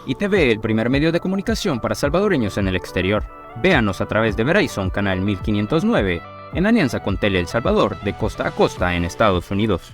ITV, el primer medio de comunicación para salvadoreños en el exterior. Véanos a través de Verizon Canal 1509, en alianza con Tele El Salvador, de costa a costa en Estados Unidos.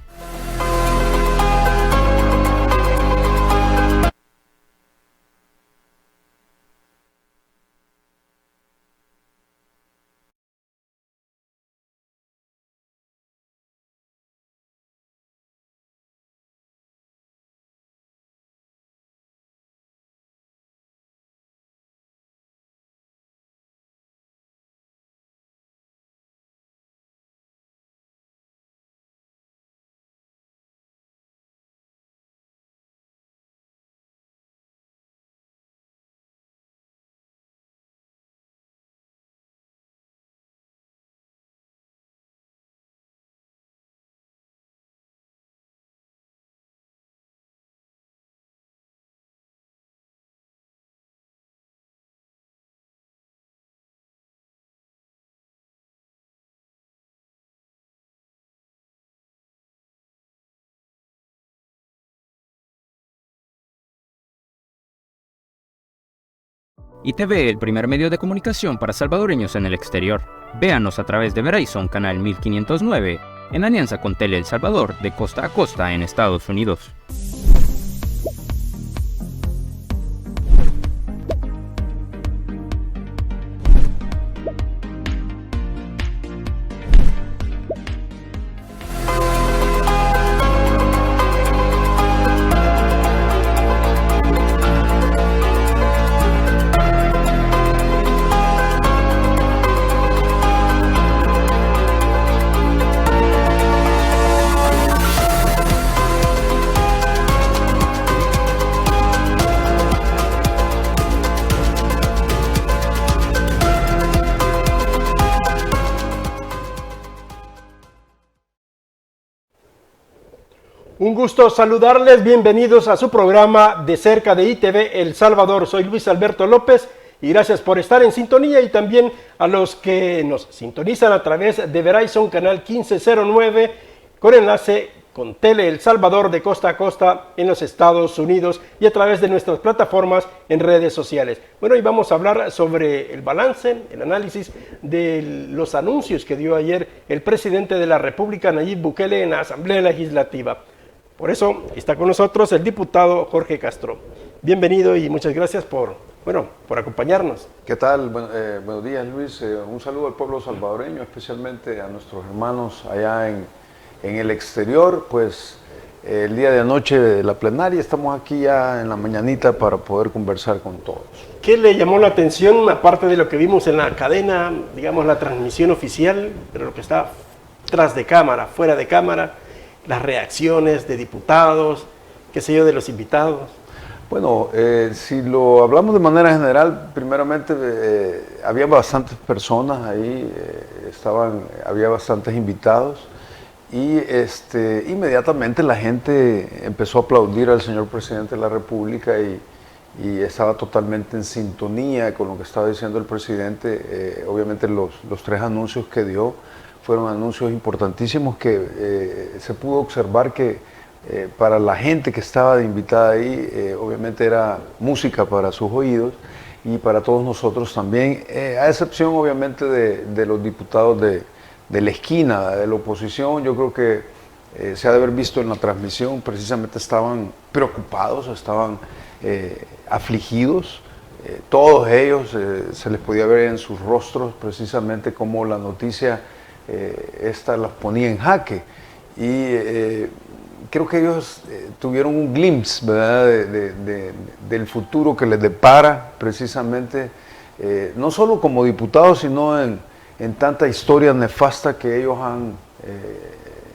ITV, el primer medio de comunicación para salvadoreños en el exterior. Véanos a través de Verizon Canal 1509, en alianza con Tele El Salvador, de costa a costa en Estados Unidos. Un gusto saludarles, bienvenidos a su programa De Cerca de ITV El Salvador. Soy Luis Alberto López y gracias por estar en sintonía, y también a los que nos sintonizan a través de Verizon Canal 1509 con enlace con Tele El Salvador de costa a costa en los Estados Unidos y a través de nuestras plataformas en redes sociales. Bueno, y vamos a hablar sobre el balance, el análisis de los anuncios que dio ayer el presidente de la República, Nayib Bukele, en la Asamblea Legislativa. Por eso está con nosotros el diputado Jorge Castro. Bienvenido y muchas gracias por acompañarnos. ¿Qué tal? Buenos días, Luis. Un saludo al pueblo salvadoreño, especialmente a nuestros hermanos allá en el exterior. Pues el día de anoche de la plenaria, estamos aquí ya en la mañanita para poder conversar con todos. ¿Qué le llamó la atención, aparte de lo que vimos en la cadena, digamos la transmisión oficial, pero lo que está tras de cámara, fuera de cámara? Las reacciones de diputados, qué sé yo, de los invitados. Bueno, si lo hablamos de manera general, primeramente había bastantes personas ahí, había bastantes invitados, y inmediatamente la gente empezó a aplaudir al señor presidente de la República y estaba totalmente en sintonía con lo que estaba diciendo el presidente. Obviamente los tres anuncios que dio fueron anuncios importantísimos que se pudo observar que para la gente que estaba invitada ahí, obviamente era música para sus oídos y para todos nosotros también, a excepción obviamente de los diputados de la esquina, de la oposición. Yo creo que se ha de haber visto en la transmisión, precisamente estaban preocupados, estaban afligidos. Todos ellos se les podía ver en sus rostros precisamente cómo la noticia esta las ponía en jaque, y creo que ellos tuvieron un glimpse, ¿verdad?, del futuro que les depara precisamente, no solo como diputados, sino en tanta historia nefasta que ellos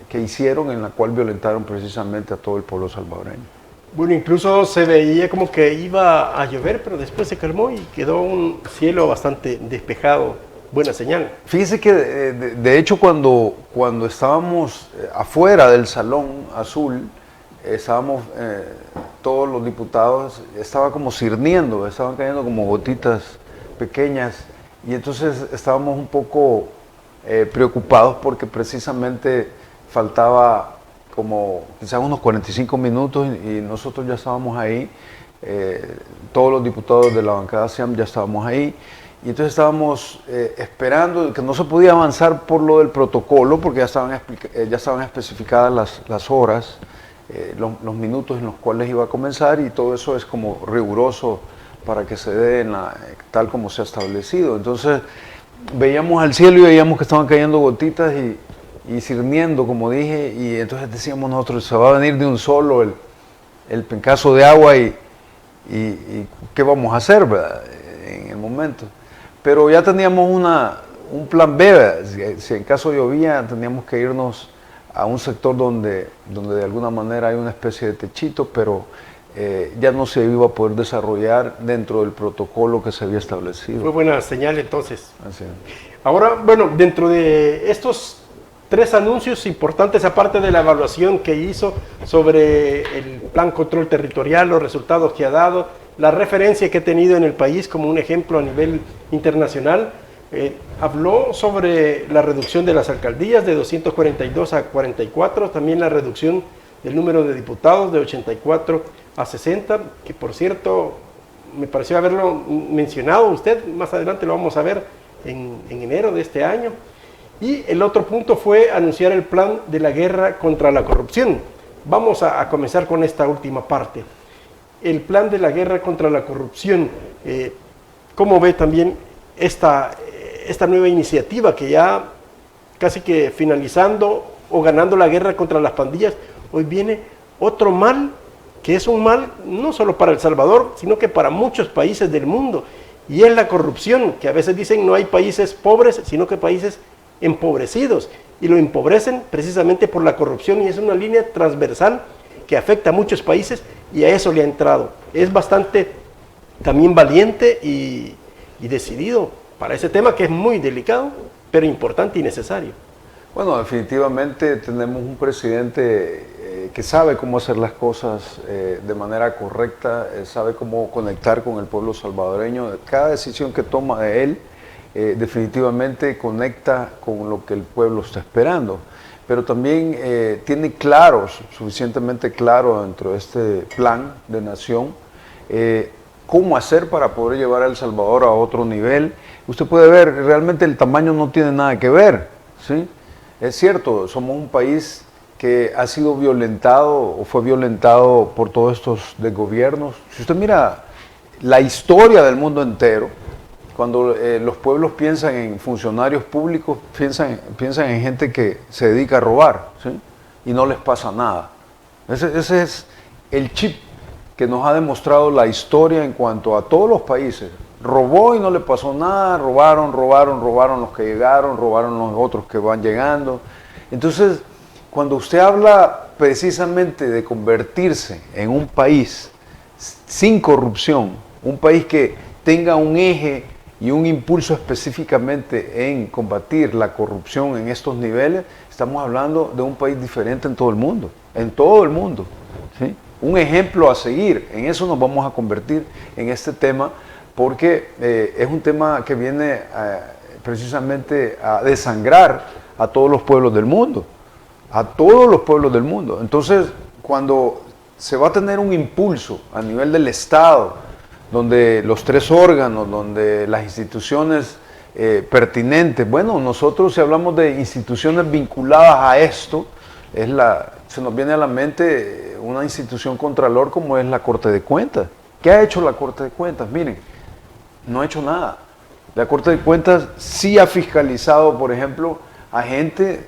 que hicieron, en la cual violentaron precisamente a todo el pueblo salvadoreño. Bueno, incluso se veía como que iba a llover, pero después se calmó y quedó un cielo bastante despejado. Buena señal. Fíjese que de hecho cuando estábamos afuera del Salón Azul, estábamos todos los diputados, estaba como cirniendo, estaban cayendo como gotitas pequeñas, y entonces estábamos un poco preocupados porque precisamente faltaba como quizás unos 45 minutos y nosotros ya estábamos ahí, todos los diputados de la bancada SIAM ya estábamos ahí, y entonces estábamos esperando, que no se podía avanzar por lo del protocolo, porque ya estaban especificadas las horas, los minutos en los cuales iba a comenzar, y todo eso es como riguroso para que se dé tal como se ha establecido. Entonces veíamos al cielo y veíamos que estaban cayendo gotitas y cirniendo, como dije, y entonces decíamos nosotros, se va a venir de un solo el pencazo de agua y ¿qué vamos a hacer, verdad? En el momento? Pero ya teníamos un plan B, ¿verdad? Si en caso llovía, teníamos que irnos a un sector donde de alguna manera hay una especie de techito, pero ya no se iba a poder desarrollar dentro del protocolo que se había establecido. Fue buena señal entonces. Así es. Ahora, bueno, dentro de estos 3 anuncios importantes, aparte de la evaluación que hizo sobre el plan control territorial, los resultados que ha dado, la referencia que ha tenido en el país como un ejemplo a nivel internacional, habló sobre la reducción de las alcaldías de 242 a 44, también la reducción del número de diputados de 84 a 60, que por cierto me pareció haberlo mencionado usted, más adelante lo vamos a ver en enero de este año. Y el otro punto fue anunciar el plan de la guerra contra la corrupción. Vamos a comenzar con esta última parte. El plan de la guerra contra la corrupción, ¿cómo ve también esta nueva iniciativa que ya casi que finalizando o ganando la guerra contra las pandillas? Hoy viene otro mal, que es un mal no solo para El Salvador, sino que para muchos países del mundo, y es la corrupción, que a veces dicen no hay países pobres, sino que países empobrecidos, y lo empobrecen precisamente por la corrupción, y es una línea transversal que afecta a muchos países, y a eso le ha entrado. Es bastante también valiente y decidido para ese tema que es muy delicado, pero importante y necesario. Bueno, definitivamente tenemos un presidente que sabe cómo hacer las cosas de manera correcta, sabe cómo conectar con el pueblo salvadoreño. Cada decisión que toma de él definitivamente conecta con lo que el pueblo está esperando. Pero también tiene suficientemente claro dentro de este plan de nación, cómo hacer para poder llevar a El Salvador a otro nivel. Usted puede ver, realmente el tamaño no tiene nada que ver, ¿sí? Es cierto, somos un país que ha sido violentado o fue violentado por todos estos desgobiernos. Si usted mira la historia del mundo entero, cuando los pueblos piensan en funcionarios públicos, piensan en gente que se dedica a robar, ¿sí? Y no les pasa nada. Ese es el chip que nos ha demostrado la historia en cuanto a todos los países. Robó y no le pasó nada, robaron los que llegaron, robaron los otros que van llegando. Entonces, cuando usted habla precisamente de convertirse en un país sin corrupción, un país que tenga un eje y un impulso específicamente en combatir la corrupción en estos niveles, estamos hablando de un país diferente en todo el mundo, ¿sí? Un ejemplo a seguir, en eso nos vamos a convertir en este tema, porque es un tema que viene precisamente a desangrar a todos los pueblos del mundo, Entonces, cuando se va a tener un impulso a nivel del Estado, donde los 3 órganos, donde las instituciones pertinentes, bueno, nosotros si hablamos de instituciones vinculadas a esto, se nos viene a la mente una institución contralor como es la Corte de Cuentas. ¿Qué ha hecho la Corte de Cuentas? Miren, no ha hecho nada. La Corte de Cuentas sí ha fiscalizado, por ejemplo, a gente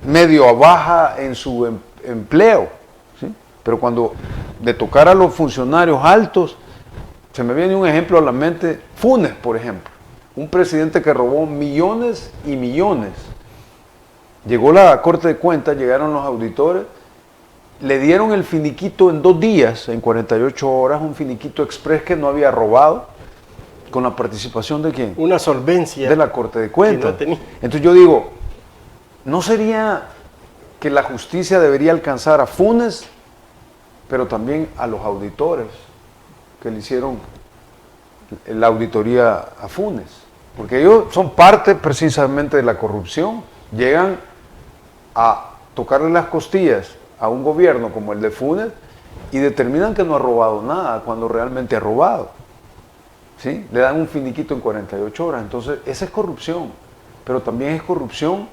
medio a baja en su empleo, ¿sí? Pero cuando le tocara a los funcionarios altos, se me viene un ejemplo a la mente, Funes, por ejemplo, un presidente que robó millones y millones. Llegó la Corte de Cuentas, llegaron los auditores, le dieron el finiquito en 2 días, en 48 horas, un finiquito express que no había robado, con la participación de ¿quién? Una solvencia. De la Corte de Cuentas. No tenía. Entonces yo digo, ¿no sería que la justicia debería alcanzar a Funes, pero también a los auditores que le hicieron la auditoría a Funes? Porque ellos son parte precisamente de la corrupción. Llegan a tocarle las costillas a un gobierno como el de Funes y determinan que no ha robado nada cuando realmente ha robado. ¿Sí? Le dan un finiquito en 48 horas. Entonces, esa es corrupción. Pero también es corrupción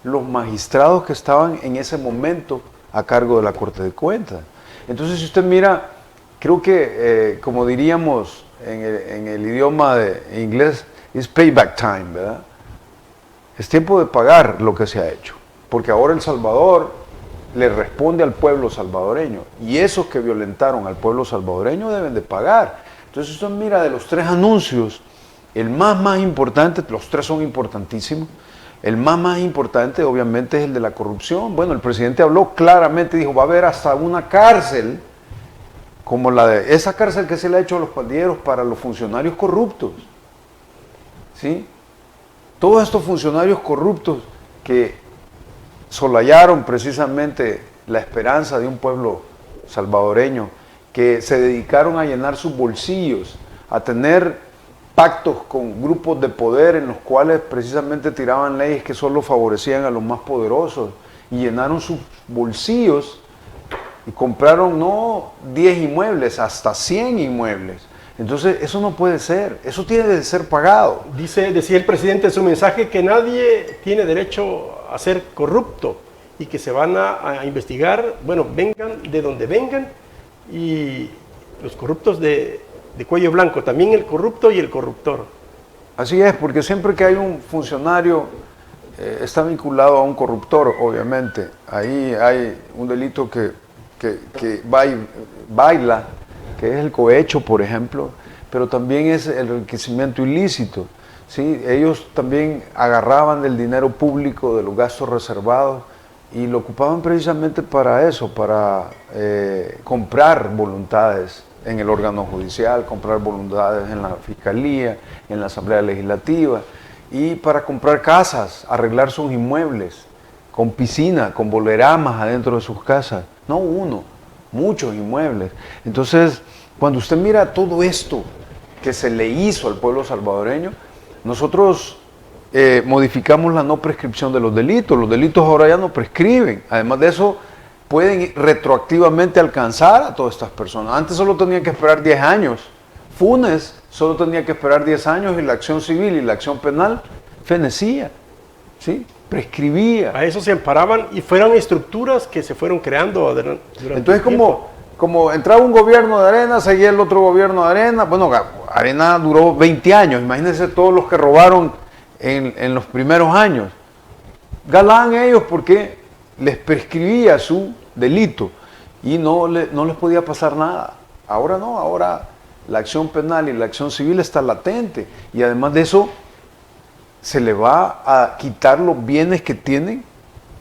los magistrados que estaban en ese momento a cargo de la Corte de Cuentas. Entonces, si usted mira, creo que, como diríamos en el idioma de inglés, es payback time, ¿verdad? Es tiempo de pagar lo que se ha hecho. Porque ahora El Salvador le responde al pueblo salvadoreño. Y esos que violentaron al pueblo salvadoreño deben de pagar. Entonces, usted mira, de los 3 anuncios, el más importante, los 3 son importantísimos, el más importante obviamente es el de la corrupción. Bueno, el presidente habló claramente, dijo, va a haber hasta una cárcel, como esa cárcel que se le ha hecho a los pandilleros para los funcionarios corruptos. ¿Sí? Todos estos funcionarios corruptos que solayaron precisamente la esperanza de un pueblo salvadoreño, que se dedicaron a llenar sus bolsillos, a tener pactos con grupos de poder en los cuales precisamente tiraban leyes que solo favorecían a los más poderosos, y llenaron sus bolsillos y compraron no 10 inmuebles, hasta 100 inmuebles. Entonces, eso no puede ser, eso tiene que ser pagado. Decía el presidente en su mensaje que nadie tiene derecho a ser corrupto y que se van a investigar, bueno, vengan de donde vengan, y los corruptos de cuello blanco, también el corrupto y el corruptor. Así es, porque siempre que hay un funcionario, está vinculado a un corruptor, obviamente. Ahí hay un delito que baila, que es el cohecho, por ejemplo, pero también es el enriquecimiento ilícito. ¿Sí? Ellos también agarraban del dinero público, de los gastos reservados, y lo ocupaban precisamente para eso, para comprar voluntades en el órgano judicial, comprar voluntades en la Fiscalía, en la Asamblea Legislativa, y para comprar casas, arreglar sus inmuebles, con piscina, con boleramas adentro de sus casas. No uno, muchos inmuebles. Entonces, cuando usted mira todo esto que se le hizo al pueblo salvadoreño, nosotros modificamos la no prescripción de los delitos ahora ya no prescriben. Además de eso, pueden retroactivamente alcanzar a todas estas personas. Antes solo tenían que esperar 10 años. Funes solo tenía que esperar 10 años, y la acción civil y la acción penal fenecía, ¿sí? Prescribía. A eso se amparaban, y fueron estructuras que se fueron creando durante Entonces, el tiempo. como entraba un gobierno de Arena, seguía el otro gobierno de Arena. Bueno, Arena duró 20 años. Imagínense todos los que robaron en los primeros años. Galán ellos porque les prescribía su delito y no les podía pasar nada. Ahora no, ahora la acción penal y la acción civil está latente, y además de eso se le va a quitar los bienes que tienen,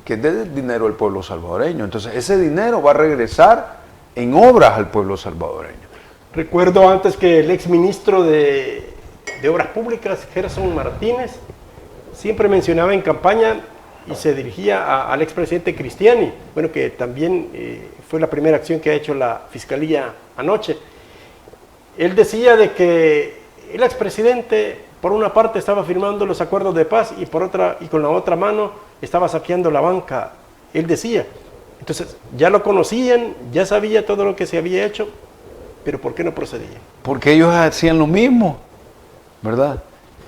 que es del dinero del pueblo salvadoreño. Entonces ese dinero va a regresar en obras al pueblo salvadoreño. Recuerdo antes que el exministro de Obras Públicas, Gerson Martínez, siempre mencionaba en campaña y se dirigía al expresidente Cristiani, bueno, que también fue la primera acción que ha hecho la Fiscalía anoche. Él decía de que el expresidente, por una parte, estaba firmando los acuerdos de paz, y por otra, y con la otra mano estaba saqueando la banca. Él decía, entonces ya lo conocían, ya sabía todo lo que se había hecho, pero ¿por qué no procedía? Porque ellos hacían lo mismo, ¿verdad?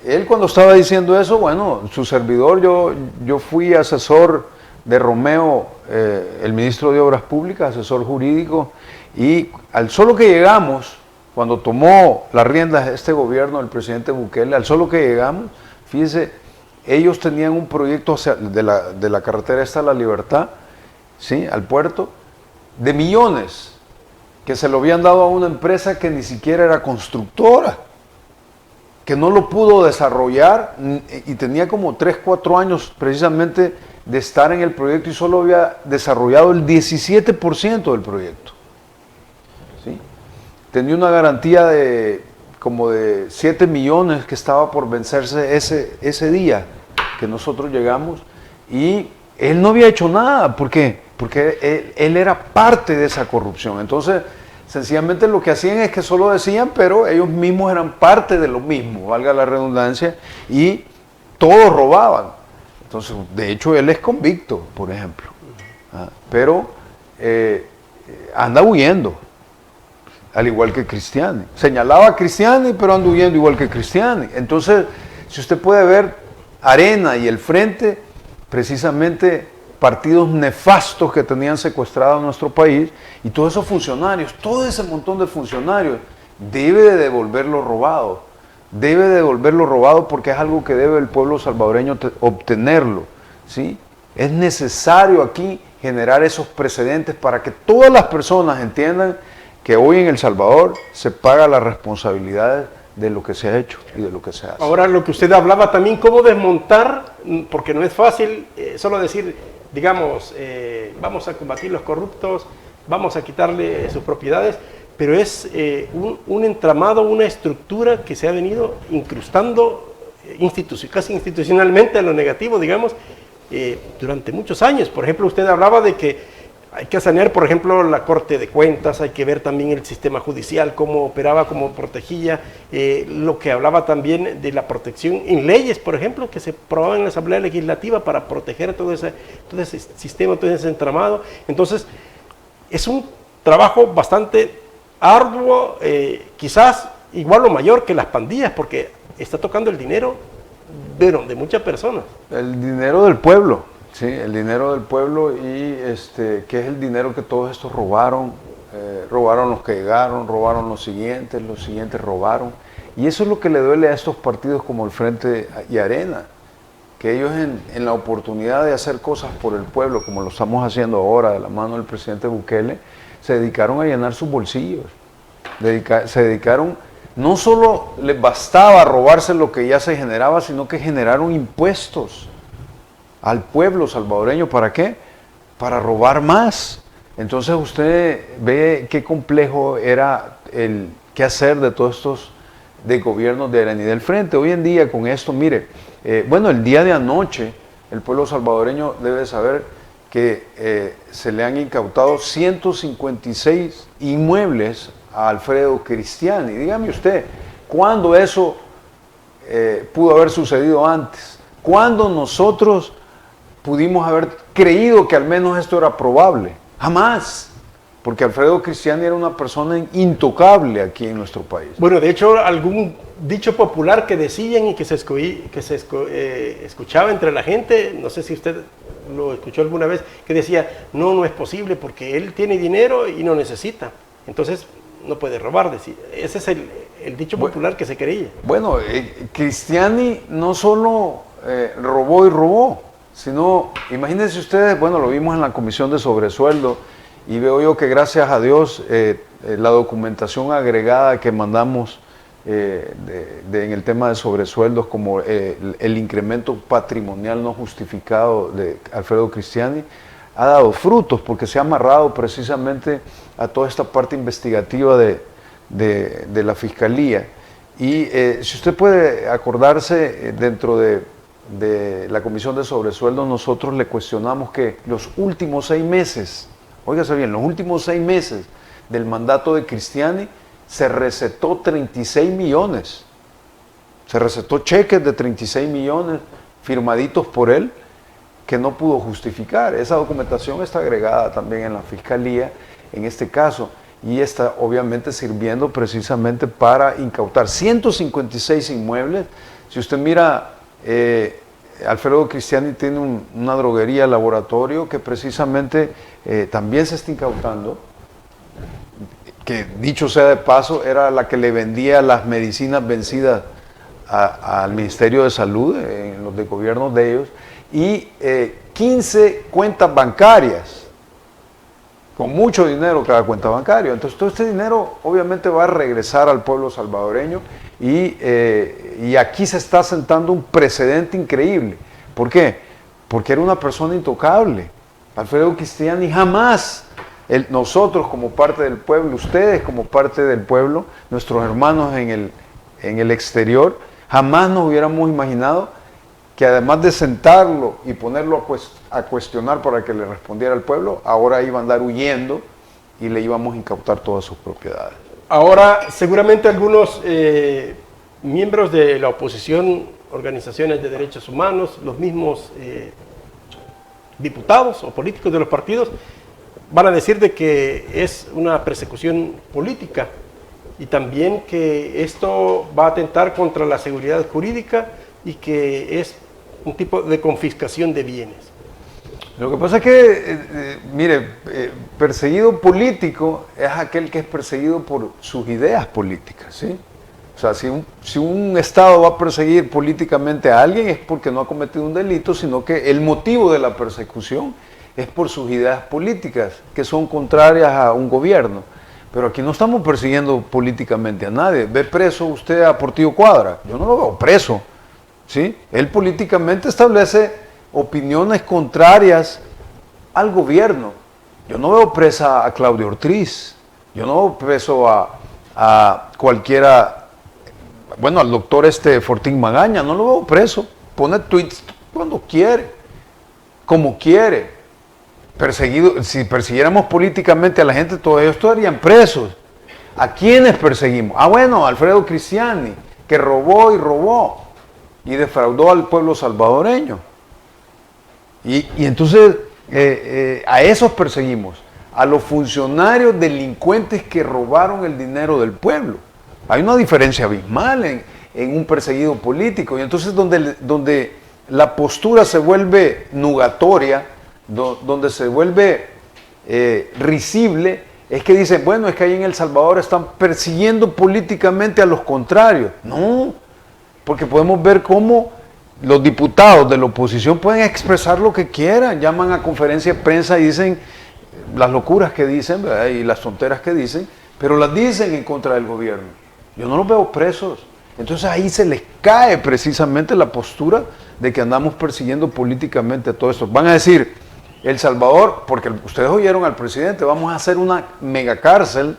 Él, cuando estaba diciendo eso, bueno, su servidor, yo fui asesor de Romeo, el ministro de Obras Públicas, asesor jurídico, y al solo que llegamos, cuando tomó las riendas de este gobierno, el presidente Bukele, al solo que llegamos, fíjese, ellos tenían un proyecto de la carretera esta La Libertad, ¿sí?, al puerto, de millones, que se lo habían dado a una empresa que ni siquiera era constructora, que no lo pudo desarrollar, y tenía como 3, 4 años precisamente de estar en el proyecto, y solo había desarrollado el 17% del proyecto. ¿Sí? Tenía una garantía de como de 7 millones que estaba por vencerse ese día que nosotros llegamos, y él no había hecho nada. ¿Por qué? Porque él era parte de esa corrupción. Entonces, sencillamente lo que hacían es que solo decían, pero ellos mismos eran parte de lo mismo, valga la redundancia, y todos robaban. Entonces, de hecho, él es convicto, por ejemplo. Pero anda huyendo, al igual que Cristiani. Señalaba a Cristiani, pero anda huyendo igual que Cristiani. Entonces, si usted puede ver, Arena y el Frente, precisamente partidos nefastos que tenían secuestrado a nuestro país, y todos esos funcionarios, todo ese montón de funcionarios, debe de devolverlo robado. Debe de devolverlo robado porque es algo que debe el pueblo salvadoreño obtenerlo, ¿sí? Es necesario aquí generar esos precedentes para que todas las personas entiendan que hoy en El Salvador se paga las responsabilidades de lo que se ha hecho y de lo que se hace. Ahora, lo que usted hablaba también, cómo desmontar, porque no es fácil solo decir, digamos, vamos a combatir los corruptos, vamos a quitarle sus propiedades, pero es un entramado, una estructura que se ha venido incrustando casi institucionalmente a lo negativo, digamos, durante muchos años. Por ejemplo, usted hablaba de que hay que sanear, por ejemplo, la Corte de Cuentas, hay que ver también el sistema judicial, cómo operaba, cómo protegía, lo que hablaba también de la protección en leyes, por ejemplo, que se aprobaban en la Asamblea Legislativa para proteger todo ese sistema, todo ese entramado. Entonces, es un trabajo bastante arduo, quizás igual o mayor que las pandillas, porque está tocando el dinero de muchas personas. El dinero del pueblo. Sí, el dinero del pueblo y que es el dinero que todos estos robaron, robaron los que llegaron, robaron los siguientes robaron. Y eso es lo que le duele a estos partidos como el Frente y Arena, que ellos en la oportunidad de hacer cosas por el pueblo, como lo estamos haciendo ahora de la mano del presidente Bukele, se dedicaron a llenar sus bolsillos, se dedicaron, no solo les bastaba robarse lo que ya se generaba, sino que generaron impuestos al pueblo salvadoreño. ¿Para qué? Para robar más. Entonces usted ve qué complejo era el qué hacer de todos estos de gobiernos de Arena y del Frente. Hoy en día con esto, mire, bueno, el día de anoche el pueblo salvadoreño debe saber que se le han incautado 156 inmuebles a Alfredo Cristiani. Dígame usted, ¿cuándo eso pudo haber sucedido antes? ¿Cuándo nosotros pudimos haber creído que al menos esto era probable? Jamás, porque Alfredo Cristiani era una persona intocable aquí en nuestro país. Bueno, de hecho, algún dicho popular que decían y que se escuchaba entre la gente, no sé si usted lo escuchó alguna vez, que decía, no es posible porque él tiene dinero y no necesita, entonces no puede robar. Ese es el dicho popular que se creía. Bueno, Cristiani no solo robó y robó, sino, imagínense ustedes, bueno, lo vimos en la comisión de sobresueldo y veo yo que gracias a Dios la documentación agregada que mandamos en el tema de sobresueldos, como el incremento patrimonial no justificado de Alfredo Cristiani, ha dado frutos porque se ha amarrado precisamente a toda esta parte investigativa de la Fiscalía. Y si usted puede acordarse, dentro de la comisión de sobresueldos, nosotros le cuestionamos que los últimos 6 meses, óigase bien, los últimos 6 meses del mandato de Cristiani se recetó 36 millones, se recetó cheques de 36 millones firmaditos por él que no pudo justificar. Esa documentación está agregada también en la Fiscalía en este caso y está obviamente sirviendo precisamente para incautar 156 inmuebles. Si usted mira, Alfredo Cristiani tiene una droguería laboratorio que precisamente también se está incautando, que dicho sea de paso era la que le vendía las medicinas vencidas al Ministerio de Salud en los de gobiernos de ellos, y 15 cuentas bancarias con mucho dinero cada cuenta bancaria. Entonces todo este dinero obviamente va a regresar al pueblo salvadoreño y aquí se está sentando un precedente increíble. ¿Por qué? Porque era una persona intocable. Alfredo Cristiani jamás, nosotros como parte del pueblo, ustedes como parte del pueblo, nuestros hermanos en el exterior, jamás nos hubiéramos imaginado que además de sentarlo y ponerlo a cuestionar para que le respondiera al pueblo, ahora iba a andar huyendo y le íbamos a incautar todas sus propiedades. Ahora, seguramente algunos miembros de la oposición, organizaciones de derechos humanos, los mismos diputados o políticos de los partidos, van a decir de que es una persecución política y también que esto va a atentar contra la seguridad jurídica y que es un tipo de confiscación de bienes. Lo que pasa es que, perseguido político es aquel que es perseguido por sus ideas políticas, ¿sí? O sea, si un Estado va a perseguir políticamente a alguien es porque no ha cometido un delito, sino que el motivo de la persecución es por sus ideas políticas, que son contrarias a un gobierno. Pero aquí no estamos persiguiendo políticamente a nadie. ¿Ve preso usted a Portillo Cuadra? Yo no lo veo preso, ¿sí? Él políticamente establece opiniones contrarias al gobierno. Yo no veo presa a Claudio Ortiz, yo no veo preso a cualquiera, bueno, al doctor Fortín Magaña, no lo veo preso. Pone tweets cuando quiere, como quiere. Perseguido, si persiguiéramos políticamente a la gente, todos ellos estarían presos. ¿A quiénes perseguimos? Ah, bueno, Alfredo Cristiani, que robó y defraudó al pueblo salvadoreño. Y entonces a esos perseguimos, a los funcionarios delincuentes que robaron el dinero del pueblo. Hay una diferencia abismal en un perseguido político. Y entonces donde la postura se vuelve nugatoria, donde se vuelve risible, es que dicen, bueno, es que ahí en El Salvador están persiguiendo políticamente a los contrarios. No, porque podemos ver cómo los diputados de la oposición pueden expresar lo que quieran, llaman a conferencia de prensa y dicen las locuras que dicen, ¿verdad? Y las tonteras que dicen, pero las dicen en contra del gobierno. Yo no los veo presos. Entonces ahí se les cae precisamente la postura de que andamos persiguiendo políticamente a todo esto. Van a decir, El Salvador, porque ustedes oyeron al presidente, vamos a hacer una megacárcel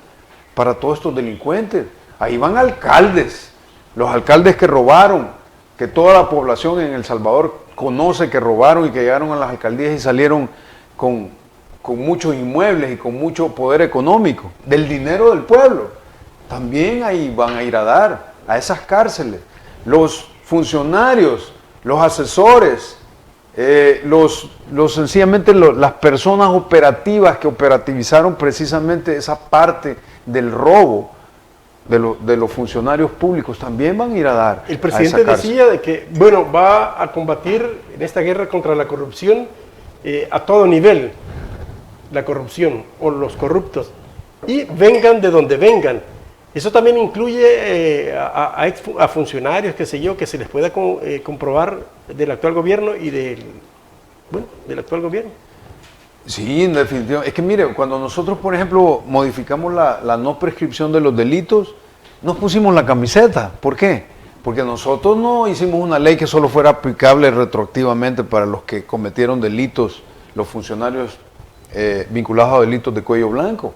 para todos estos delincuentes. Ahí van alcaldes, los alcaldes que robaron, que toda la población en El Salvador conoce que robaron y que llegaron a las alcaldías y salieron con muchos inmuebles y con mucho poder económico, del dinero del pueblo. También ahí van a ir a dar, a esas cárceles. Los funcionarios, los asesores, sencillamente las personas operativas que operativizaron precisamente esa parte del robo de los funcionarios públicos también van a ir a dar. El presidente decía de que, bueno, va a combatir en esta guerra contra la corrupción a todo nivel, la corrupción o los corruptos, y vengan de donde vengan. Eso también incluye a funcionarios, qué sé yo, que se les pueda comprobar del actual gobierno y del actual gobierno. Sí, en definitiva. Es que mire, cuando nosotros, por ejemplo, modificamos la no prescripción de los delitos, nos pusimos la camiseta. ¿Por qué? Porque nosotros no hicimos una ley que solo fuera aplicable retroactivamente para los que cometieron delitos, los funcionarios vinculados a delitos de cuello blanco.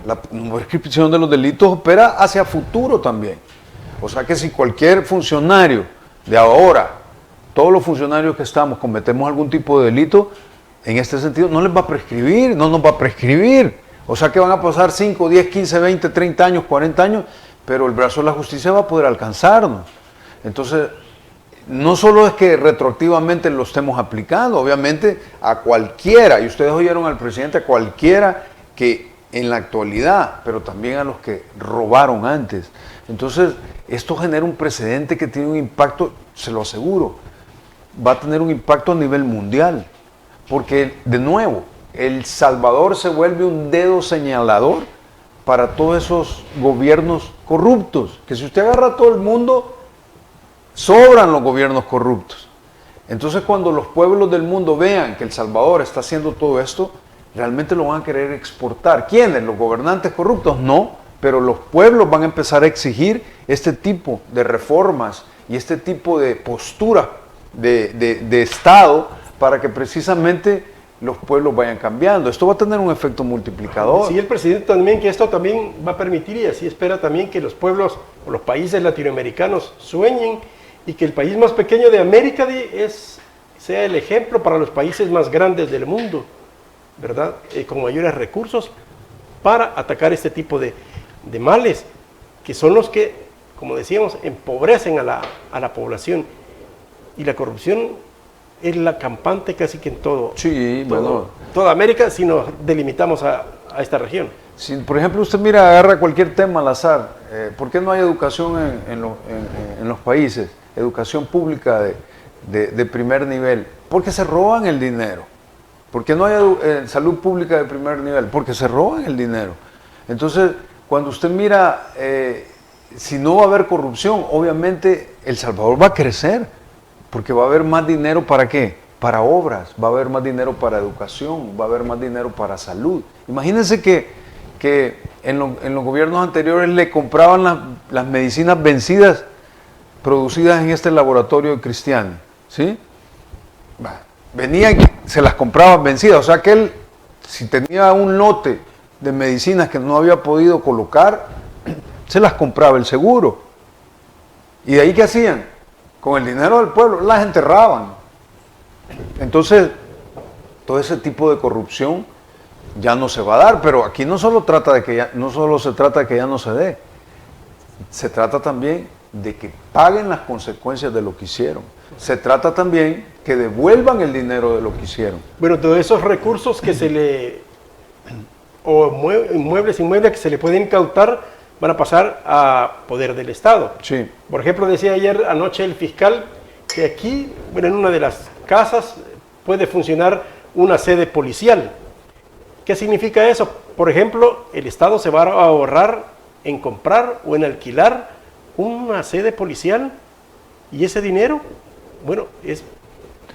La prescripción de los delitos opera hacia futuro también. O sea que si cualquier funcionario de ahora, todos los funcionarios que estamos, cometemos algún tipo de delito, en este sentido no les va a prescribir, no nos va a prescribir. O sea que van a pasar 5, 10, 15, 20, 30 años, 40 años, pero el brazo de la justicia va a poder alcanzarnos. Entonces, no solo es que retroactivamente lo estemos aplicando, obviamente a cualquiera, y ustedes oyeron al presidente, a cualquiera que en la actualidad, pero también a los que robaron antes. Entonces, esto genera un precedente que tiene un impacto, se lo aseguro, va a tener un impacto a nivel mundial. Porque, de nuevo, El Salvador se vuelve un dedo señalador para todos esos gobiernos corruptos. Que si usted agarra a todo el mundo, sobran los gobiernos corruptos. Entonces, cuando los pueblos del mundo vean que El Salvador está haciendo todo esto, realmente lo van a querer exportar. ¿Quiénes? ¿Los gobernantes corruptos? No, pero los pueblos van a empezar a exigir este tipo de reformas y este tipo de postura de Estado para que precisamente los pueblos vayan cambiando. Esto va a tener un efecto multiplicador. Sí, el presidente también, que esto también va a permitir, y así espera también, que los pueblos o los países latinoamericanos sueñen y que el país más pequeño de América sea el ejemplo para los países más grandes del mundo, ¿verdad? Con mayores recursos para atacar este tipo de males, que son los que, como decíamos, empobrecen a la población. Y la corrupción es la campante casi que en todo, Sí, bueno. toda América, si nos delimitamos a esta región. Si, por ejemplo, usted mira, agarra cualquier tema al azar, ¿por qué no hay educación en los países? Educación pública de primer nivel. Porque se roban el dinero. ¿Por qué no hay salud pública de primer nivel? Porque se roban el dinero. Entonces, cuando usted mira, si no va a haber corrupción, obviamente El Salvador va a crecer, porque va a haber más dinero ¿para qué? Para obras, va a haber más dinero para educación, va a haber más dinero para salud. Imagínense que en los gobiernos anteriores le compraban las medicinas vencidas producidas en este laboratorio de Cristiani, ¿sí? Venían y se las compraban vencidas, o sea que él, si tenía un lote de medicinas que no había podido colocar, se las compraba el seguro. ¿Y de ahí qué hacían? Con el dinero del pueblo las enterraban. Entonces, todo ese tipo de corrupción ya no se va a dar, pero aquí no solo se trata de que ya no se dé, se trata también de que paguen las consecuencias de lo que hicieron. Se trata también que devuelvan el dinero de lo que hicieron. Bueno, todos esos recursos que se le, o inmuebles que se le pueden incautar, van a pasar a poder del Estado. Sí. Por ejemplo, decía ayer anoche el fiscal que aquí, bueno, en una de las casas puede funcionar una sede policial. ¿Qué significa eso? Por ejemplo, el Estado se va a ahorrar en comprar o en alquilar una sede policial, y ese dinero, bueno, es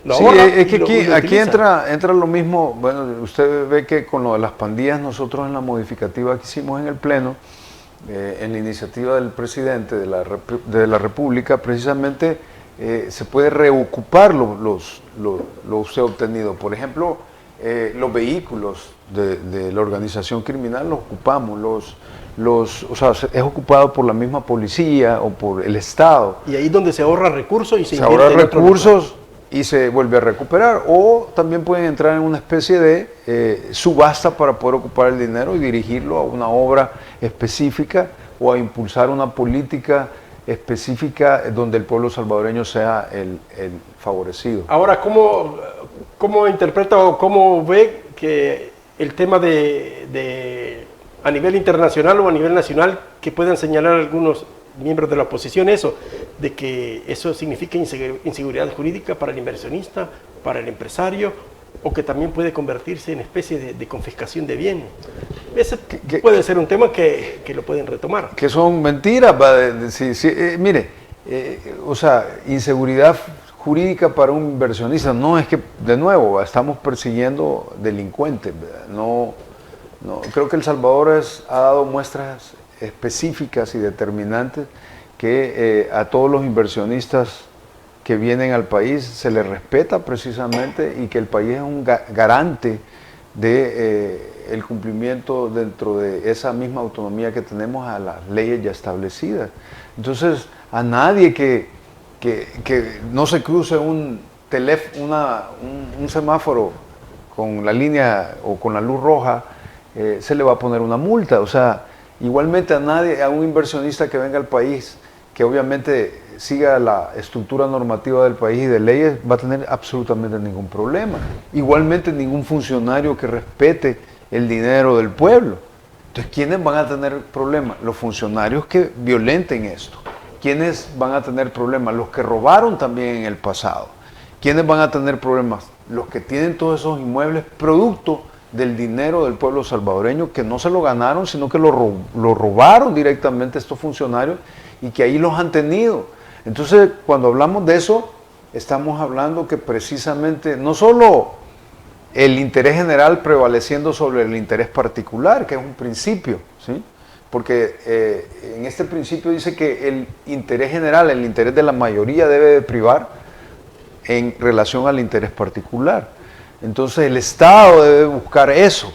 que aquí entra lo mismo. Bueno, usted ve que con lo de las pandillas, nosotros en la modificativa que hicimos en el Pleno, en la iniciativa del presidente de la República, precisamente se puede reocupar lo usted obtenido. Por ejemplo, los vehículos de la organización criminal los ocupamos, o sea, es ocupado por la misma policía o por el Estado. Y ahí es donde se ahorra recursos y se ahorra recursos y se vuelve a recuperar. O también pueden entrar en una especie de subasta para poder ocupar el dinero y dirigirlo a una obra específica o a impulsar una política específica donde el pueblo salvadoreño sea el favorecido. Ahora, ¿cómo interpreta o cómo ve que el tema de a nivel internacional o a nivel nacional, que puedan señalar algunos miembros de la oposición de que eso significa inseguridad jurídica para el inversionista, para el empresario, o que también puede convertirse en especie de confiscación de bienes? Ese puede ser un tema que lo pueden retomar. Que son mentiras. Mire, o sea, inseguridad jurídica para un inversionista, no es que, de nuevo, estamos persiguiendo delincuentes, ¿verdad? No, creo que El Salvador ha dado muestras específicas y determinantes que a todos los inversionistas que vienen al país se les respeta precisamente, y que el país es un garante de el cumplimiento dentro de esa misma autonomía que tenemos a las leyes ya establecidas. Entonces, a nadie que no se cruce un semáforo con la línea o con la luz roja, se le va a poner una multa. O sea, igualmente a un inversionista que venga al país, que obviamente siga la estructura normativa del país y de leyes, va a tener absolutamente ningún problema. Igualmente ningún funcionario que respete el dinero del pueblo. Entonces, ¿quiénes van a tener problemas? Los funcionarios que violenten esto. ¿Quiénes van a tener problemas? Los que robaron también en el pasado. ¿Quiénes van a tener problemas? Los que tienen todos esos inmuebles producto del dinero del pueblo salvadoreño, que no se lo ganaron, sino que lo robaron directamente estos funcionarios, y que ahí los han tenido. Entonces, cuando hablamos de eso, estamos hablando que precisamente no solo el interés general prevaleciendo sobre el interés particular, que es un principio, ¿sí? Porque en este principio dice que el interés general, el interés de la mayoría, debe de privar en relación al interés particular. Entonces el Estado debe buscar eso.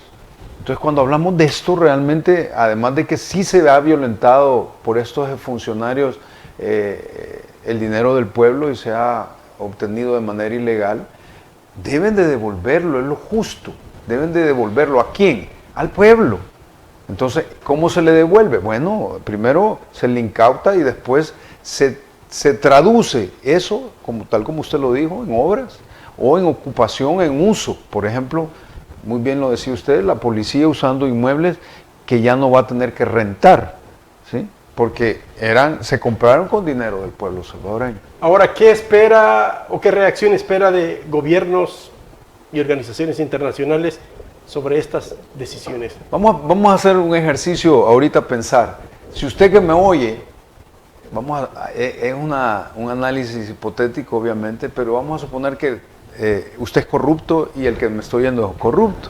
Entonces, cuando hablamos de esto, realmente, además de que sí se ha violentado por estos funcionarios el dinero del pueblo y se ha obtenido de manera ilegal, deben de devolverlo, es lo justo. Deben de devolverlo ¿a quién? Al pueblo. Entonces, ¿cómo se le devuelve? Bueno, primero se le incauta y después se traduce eso, tal como usted lo dijo, en obras o en ocupación, en uso. Por ejemplo, muy bien lo decía usted, la policía usando inmuebles que ya no va a tener que rentar, ¿sí? Porque se compraron con dinero del pueblo salvadoreño. Ahora, ¿qué espera o qué reacción espera de gobiernos y organizaciones internacionales sobre estas decisiones? Vamos a hacer un ejercicio ahorita, pensar. Si usted que me oye, es un análisis hipotético obviamente, pero vamos a suponer que usted es corrupto y el que me estoy oyendo es corrupto.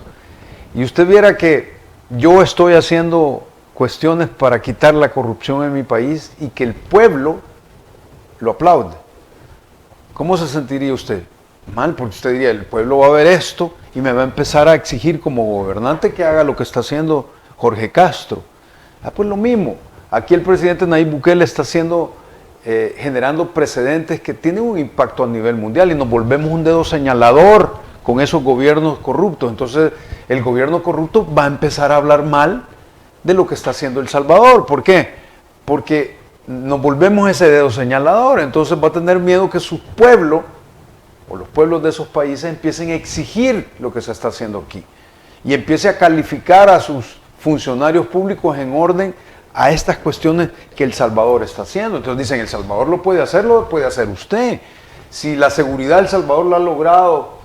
Y usted viera que yo estoy haciendo cuestiones para quitar la corrupción en mi país y que el pueblo lo aplaude. ¿Cómo se sentiría usted? Mal, porque usted diría, el pueblo va a ver esto y me va a empezar a exigir como gobernante que haga lo que está haciendo Jorge Castro. Pues lo mismo. Aquí el presidente Nayib Bukele está generando precedentes que tienen un impacto a nivel mundial y nos volvemos un dedo señalador con esos gobiernos corruptos. Entonces el gobierno corrupto va a empezar a hablar mal de lo que está haciendo El Salvador. ¿Por qué? Porque nos volvemos ese dedo señalador. Entonces va a tener miedo que su pueblo o los pueblos de esos países empiecen a exigir lo que se está haciendo aquí y empiece a calificar a sus funcionarios públicos en orden a estas cuestiones que El Salvador está haciendo. Entonces dicen, El Salvador lo puede hacer usted. Si la seguridad de El Salvador lo ha logrado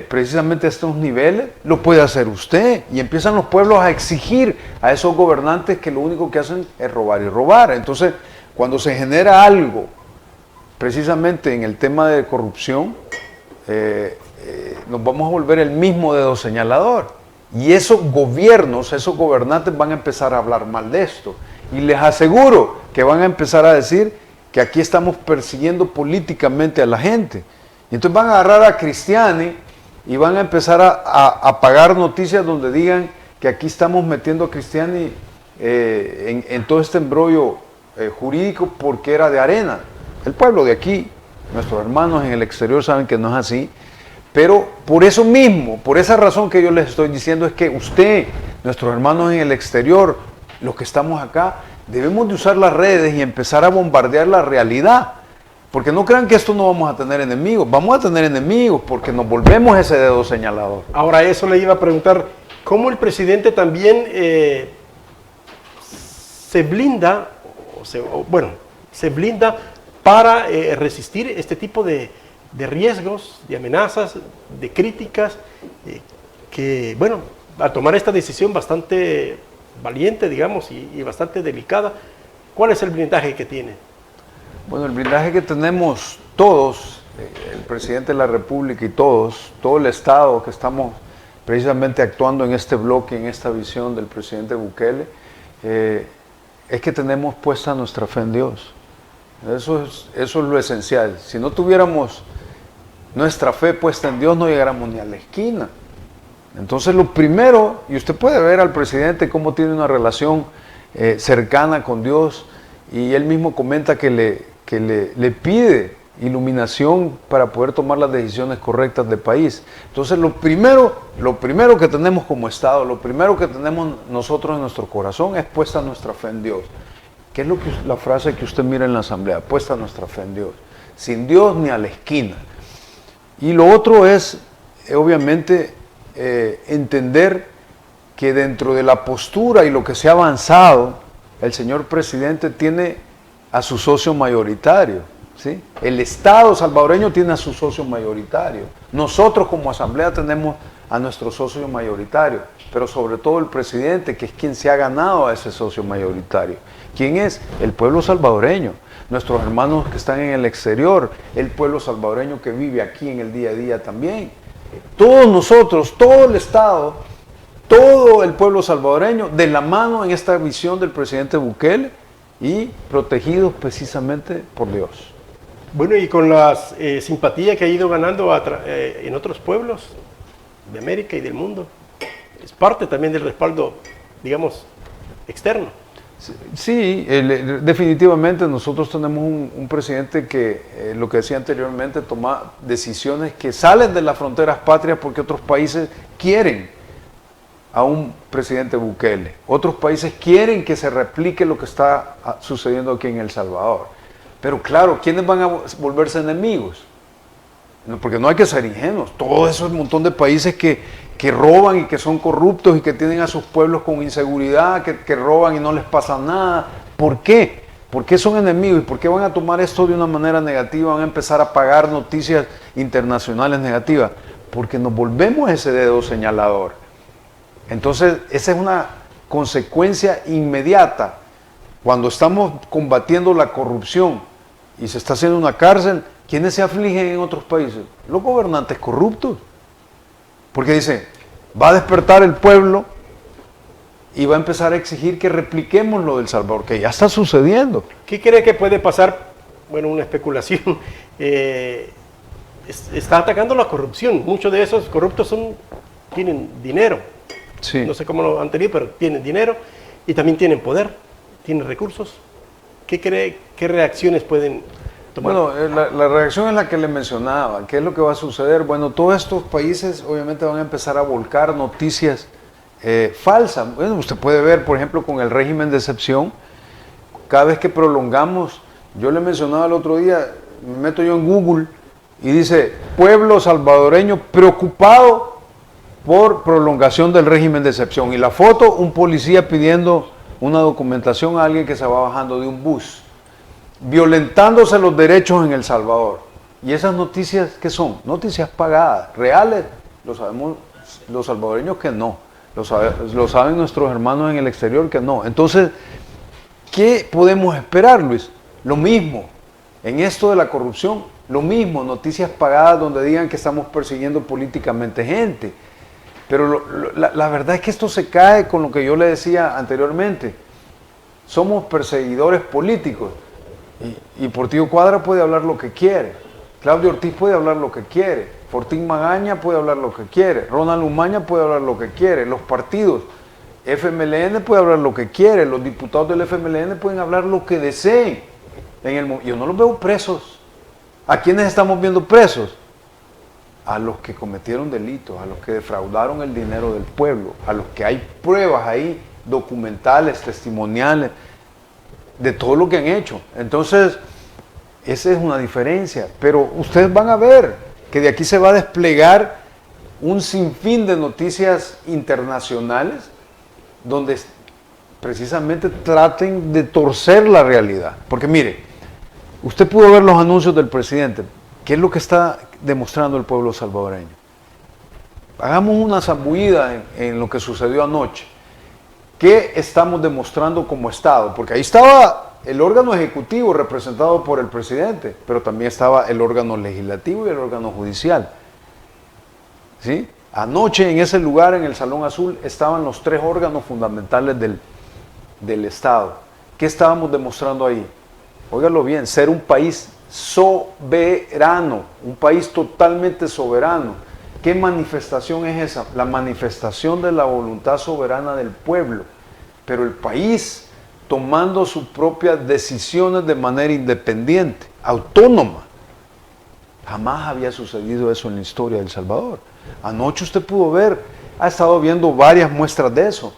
precisamente a estos niveles, lo puede hacer usted. Y empiezan los pueblos a exigir a esos gobernantes que lo único que hacen es robar y robar. Entonces, cuando se genera algo, precisamente en el tema de corrupción, nos vamos a volver el mismo dedo señalador. Y esos gobiernos, esos gobernantes van a empezar a hablar mal de esto. Y les aseguro que van a empezar a decir que aquí estamos persiguiendo políticamente a la gente. Y entonces van a agarrar a Cristiani y van a empezar a pagar noticias donde digan que aquí estamos metiendo a Cristiani en todo este embrollo jurídico porque era de Arena. El pueblo de aquí, nuestros hermanos en el exterior saben que no es así. Pero por eso mismo, por esa razón que yo les estoy diciendo es que usted, nuestros hermanos en el exterior, los que estamos acá, debemos de usar las redes y empezar a bombardear la realidad. Porque no crean que esto no vamos a tener enemigos, vamos a tener enemigos porque nos volvemos ese dedo señalador. Ahora eso le iba a preguntar, ¿cómo el presidente también se blinda, se blinda para resistir este tipo de riesgos, de amenazas, de críticas, que, bueno, al tomar esta decisión bastante valiente, digamos, y bastante delicada, ¿cuál es el blindaje que tiene? Bueno, el blindaje que tenemos todos, el presidente de la República y todo el Estado que estamos precisamente actuando en este bloque, en esta visión del presidente Bukele, es que tenemos puesta nuestra fe en Dios. Eso es lo esencial. Si no tuviéramos nuestra fe puesta en Dios, no llegáramos ni a la esquina. Entonces lo primero, y usted puede ver al presidente cómo tiene una relación cercana con Dios, y él mismo comenta que le pide iluminación para poder tomar las decisiones correctas del país. Entonces lo primero que tenemos como Estado, lo primero que tenemos nosotros en nuestro corazón es puesta nuestra fe en Dios. ¿Qué es la frase que usted mira en la asamblea? Puesta nuestra fe en Dios. Sin Dios ni a la esquina. Y lo otro es, obviamente, entender que dentro de la postura y lo que se ha avanzado, el señor presidente tiene a su socio mayoritario, ¿sí? El Estado salvadoreño tiene a su socio mayoritario. Nosotros como asamblea tenemos a nuestro socio mayoritario, pero sobre todo el presidente, que es quien se ha ganado a ese socio mayoritario. ¿Quién es? El pueblo salvadoreño. Nuestros hermanos que están en el exterior, el pueblo salvadoreño que vive aquí en el día a día también. Todos nosotros, todo el Estado, todo el pueblo salvadoreño, de la mano en esta visión del presidente Bukele y protegidos precisamente por Dios. Bueno, y con la simpatía que ha ido ganando en otros pueblos de América y del mundo, es parte también del respaldo, digamos, externo. Sí, definitivamente nosotros tenemos un presidente que, lo que decía anteriormente, toma decisiones que salen de las fronteras patrias porque otros países quieren a un presidente Bukele. Otros países quieren que se replique lo que está sucediendo aquí en El Salvador. Pero claro, ¿quiénes van a volverse enemigos? porque no hay que ser ingenuos. Todo eso es un montón de países que roban y que son corruptos y que tienen a sus pueblos con inseguridad, que roban y no les pasa nada. ¿Por qué? ¿Por qué son enemigos? ¿Y por qué van a tomar esto de una manera negativa? Van a empezar a pagar noticias internacionales negativas. Porque nos volvemos ese dedo señalador. Entonces, esa es una consecuencia inmediata. Cuando estamos combatiendo la corrupción y se está haciendo una cárcel, ¿quiénes se afligen en otros países? Los gobernantes corruptos. Porque dice, va a despertar el pueblo y va a empezar a exigir que repliquemos lo del Salvador, que ya está sucediendo. ¿Qué cree que puede pasar? Bueno, una especulación. Está atacando la corrupción. Muchos de esos corruptos tienen dinero. Sí. No sé cómo lo han tenido, pero tienen dinero y también tienen poder, tienen recursos. ¿Qué cree? ¿Qué reacciones pueden tomar? Bueno, la reacción es la que le mencionaba. ¿Qué es lo que va a suceder? Bueno, todos estos países obviamente van a empezar a volcar noticias falsas. Bueno, usted puede ver, por ejemplo, con el régimen de excepción, cada vez que prolongamos, yo le mencionaba el otro día, me meto yo en Google y dice, pueblo salvadoreño preocupado por prolongación del régimen de excepción. Y la foto, un policía pidiendo una documentación a alguien que se va bajando de un bus, violentándose los derechos en El Salvador. ¿Y esas noticias qué son? Noticias pagadas, reales. Lo sabemos los salvadoreños que no. Lo saben nuestros hermanos en el exterior que no. Entonces, ¿qué podemos esperar, Luis? Lo mismo. En esto de la corrupción, lo mismo. Noticias pagadas donde digan que estamos persiguiendo políticamente gente. Pero la verdad es que esto se cae con lo que yo le decía anteriormente. Somos perseguidores políticos. Y Portillo Cuadra puede hablar lo que quiere. Claudio Ortiz puede hablar lo que quiere. Fortín Magaña puede hablar lo que quiere. Ronald Umaña puede hablar lo que quiere. Los partidos, FMLN puede hablar lo que quiere. Los diputados del FMLN pueden hablar lo que deseen. Yo no los veo presos. ¿A quiénes estamos viendo presos? A los que cometieron delitos, a los que defraudaron el dinero del pueblo, a los que hay pruebas ahí, documentales, testimoniales, de todo lo que han hecho. Entonces, esa es una diferencia. Pero ustedes van a ver que de aquí se va a desplegar un sinfín de noticias internacionales donde precisamente traten de torcer la realidad. Porque mire, usted pudo ver los anuncios del presidente. ¿Qué es lo que está demostrando el pueblo salvadoreño? Hagamos una zambullida en lo que sucedió anoche. ¿Qué estamos demostrando como Estado? Porque ahí estaba el órgano ejecutivo representado por el presidente, pero también estaba el órgano legislativo y el órgano judicial. ¿Sí? Anoche en ese lugar, en el Salón Azul, estaban los tres órganos fundamentales del Estado. ¿Qué estábamos demostrando ahí? Óigalo bien, ser un país soberano, un país totalmente soberano. ¿Qué manifestación es esa? La manifestación de la voluntad soberana del pueblo, pero el país tomando sus propias decisiones de manera independiente, autónoma. Jamás había sucedido eso en la historia de El Salvador. Anoche usted pudo ver, ha estado viendo varias muestras de eso.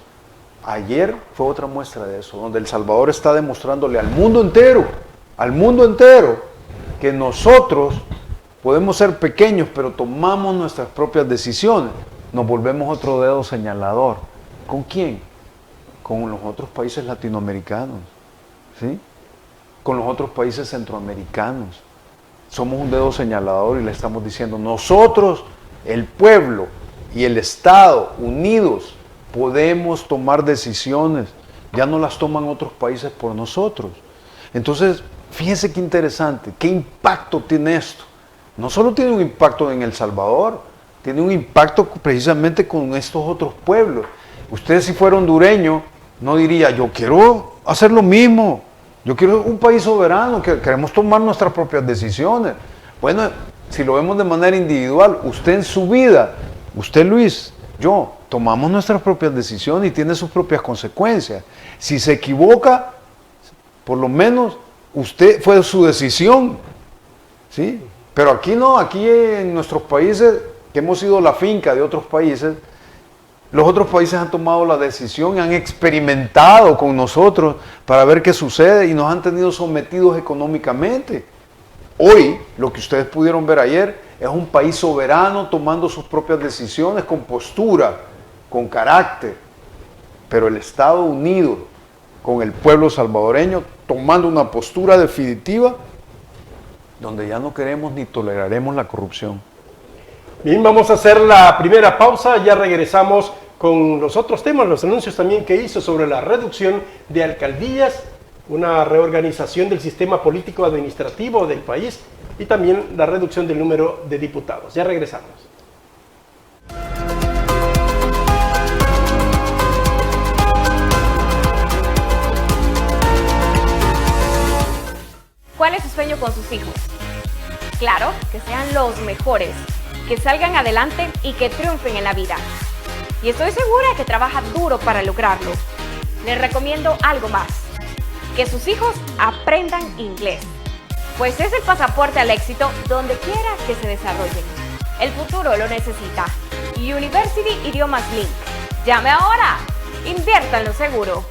Ayer fue otra muestra de eso, donde El Salvador está demostrándole al mundo entero, que nosotros podemos ser pequeños, pero tomamos nuestras propias decisiones. Nos volvemos otro dedo señalador. ¿Con quién? Con los otros países latinoamericanos, ¿sí? Con los otros países centroamericanos. Somos un dedo señalador y le estamos diciendo, nosotros, el pueblo y el Estado, unidos, podemos tomar decisiones. Ya no las toman otros países por nosotros. Entonces, fíjense qué interesante, qué impacto tiene esto. No solo tiene un impacto en El Salvador, tiene un impacto precisamente con estos otros pueblos. Usted, si fuera hondureño, no diría, yo quiero hacer lo mismo, yo quiero un país soberano, que queremos tomar nuestras propias decisiones. Bueno, si lo vemos de manera individual, usted en su vida, usted Luis, yo, tomamos nuestras propias decisiones y tiene sus propias consecuencias. Si se equivoca, por lo menos usted fue su decisión, ¿sí? Pero aquí no, aquí en nuestros países, que hemos sido la finca de otros países, los otros países han tomado la decisión y han experimentado con nosotros para ver qué sucede y nos han tenido sometidos económicamente. Hoy, lo que ustedes pudieron ver ayer, es un país soberano tomando sus propias decisiones con postura, con carácter, pero el Estado unido con el pueblo salvadoreño tomando una postura definitiva donde ya no queremos ni toleraremos la corrupción. Bien, vamos a hacer la primera pausa, ya regresamos con los otros temas, los anuncios también que hizo sobre la reducción de alcaldías, una reorganización del sistema político administrativo del país y también la reducción del número de diputados. Ya regresamos. ¿Cuál es su sueño con sus hijos? Claro, que sean los mejores, que salgan adelante y que triunfen en la vida. Y estoy segura que trabaja duro para lograrlo. Les recomiendo algo más, que sus hijos aprendan inglés, pues es el pasaporte al éxito donde quiera que se desarrollen. El futuro lo necesita. University Idiomas Link. Llame ahora. Inviértanlo seguro.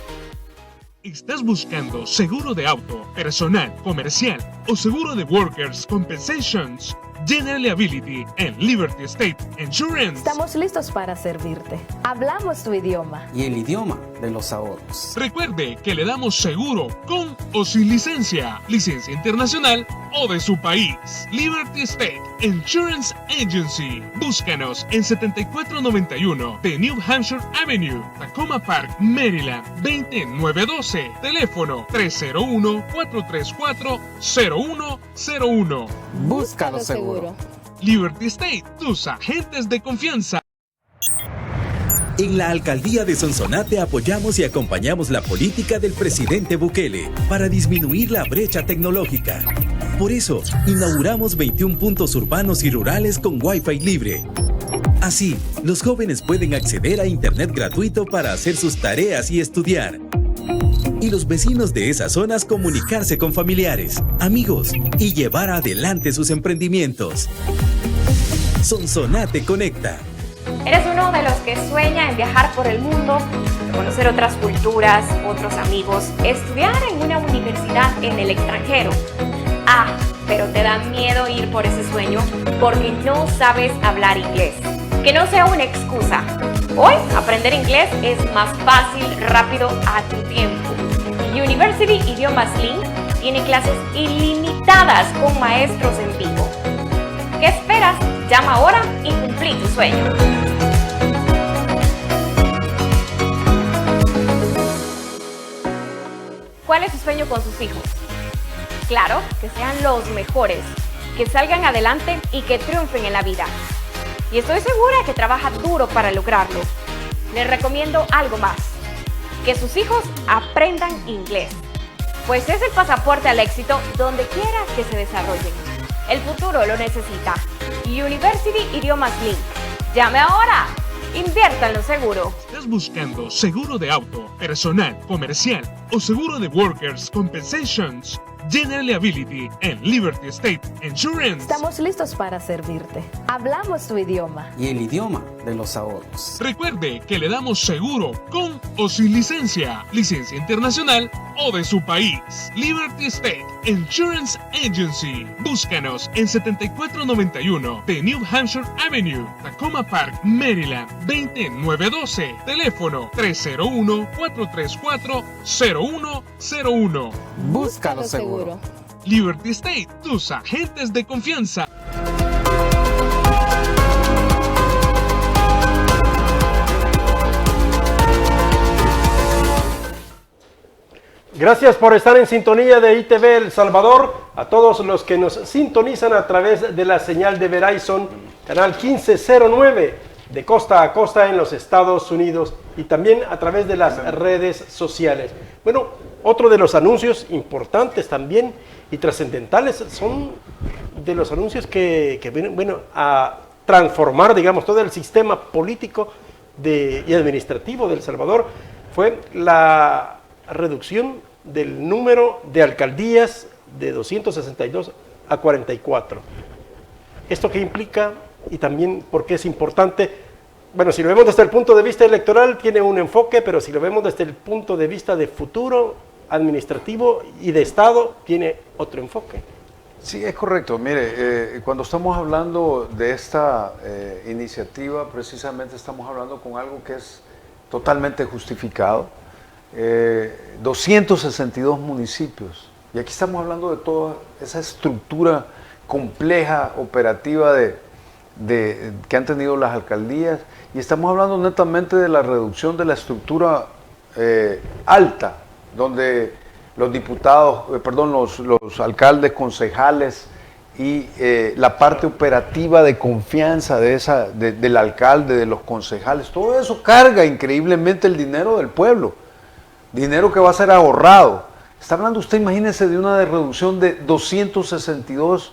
¿Estás buscando seguro de auto, personal, comercial o seguro de Workers' Compensations? General Liability en Liberty State Insurance. Estamos listos para servirte. Hablamos tu idioma. Y el idioma de los ahorros. Recuerde que le damos seguro con o sin licencia, licencia internacional o de su país. Liberty State Insurance Agency. Búscanos en 7491 de New Hampshire Avenue, Tacoma Park, Maryland, 20912. Teléfono 301-434-0101. Búscalo seguro. Liberty State, tus agentes de confianza. En la Alcaldía de Sonsonate apoyamos y acompañamos la política del presidente Bukele para disminuir la brecha tecnológica. Por eso, inauguramos 21 puntos urbanos y rurales con Wi-Fi libre. Así, los jóvenes pueden acceder a Internet gratuito para hacer sus tareas y estudiar. Y los vecinos de esas zonas comunicarse con familiares, amigos y llevar adelante sus emprendimientos. Sonsonate Conecta. ¿Eres uno de los que sueña en viajar por el mundo, conocer otras culturas, otros amigos, estudiar en una universidad en el extranjero? Ah, pero te da miedo ir por ese sueño porque no sabes hablar inglés. Que no sea una excusa. Hoy aprender inglés es más fácil, rápido, a tu tiempo. University Idiomas Link tiene clases ilimitadas con maestros en vivo. ¿Qué esperas? Llama ahora y cumplí tu sueño. ¿Cuál es su sueño con sus hijos? Claro, que sean los mejores, que salgan adelante y que triunfen en la vida. Y estoy segura que trabaja duro para lograrlo. Les recomiendo algo más, que sus hijos aprendan inglés, pues es el pasaporte al éxito donde quiera que se desarrollen. El futuro lo necesita. University Idiomas Link. Llame ahora. Inviértanlo seguro. ¿Estás buscando seguro de auto, personal, comercial o seguro de Workers' Compensations? General Liability en Liberty State Insurance. Estamos listos para servirte. Hablamos tu idioma. Y el idioma de los ahorros. Recuerde que le damos seguro con o sin licencia, licencia internacional o de su país. Liberty State Insurance Agency. Búscanos en 7491 de New Hampshire Avenue, Tacoma Park, Maryland, 20912. Teléfono 301-434-0101. Búscalo seguro. Liberty State, tus agentes de confianza. Gracias por estar en sintonía de ITV El Salvador, a todos los que nos sintonizan a través de la señal de Verizon, canal 1509, de costa a costa en los Estados Unidos y también a través de las redes sociales. Bueno, otro de los anuncios importantes también y trascendentales son de los anuncios que vienen, bueno, a transformar, digamos, todo el sistema político y administrativo de El Salvador, fue la reducción del número de alcaldías de 262 a 44. ¿Esto qué implica? Y también por qué es importante. Bueno, si lo vemos desde el punto de vista electoral tiene un enfoque, pero si lo vemos desde el punto de vista de futuro administrativo y de Estado tiene otro enfoque. Sí, es correcto. Mire, cuando estamos hablando de esta iniciativa, precisamente estamos hablando con algo que es totalmente justificado. 262 municipios. Y aquí estamos hablando de toda esa estructura compleja, operativa que han tenido las alcaldías. Y estamos hablando netamente de la reducción de la estructura alta, donde los diputados, los alcaldes, concejales y la parte operativa de confianza del alcalde, de los concejales, todo eso carga increíblemente el dinero del pueblo, dinero que va a ser ahorrado. Está hablando usted, imagínese, de una reducción de 262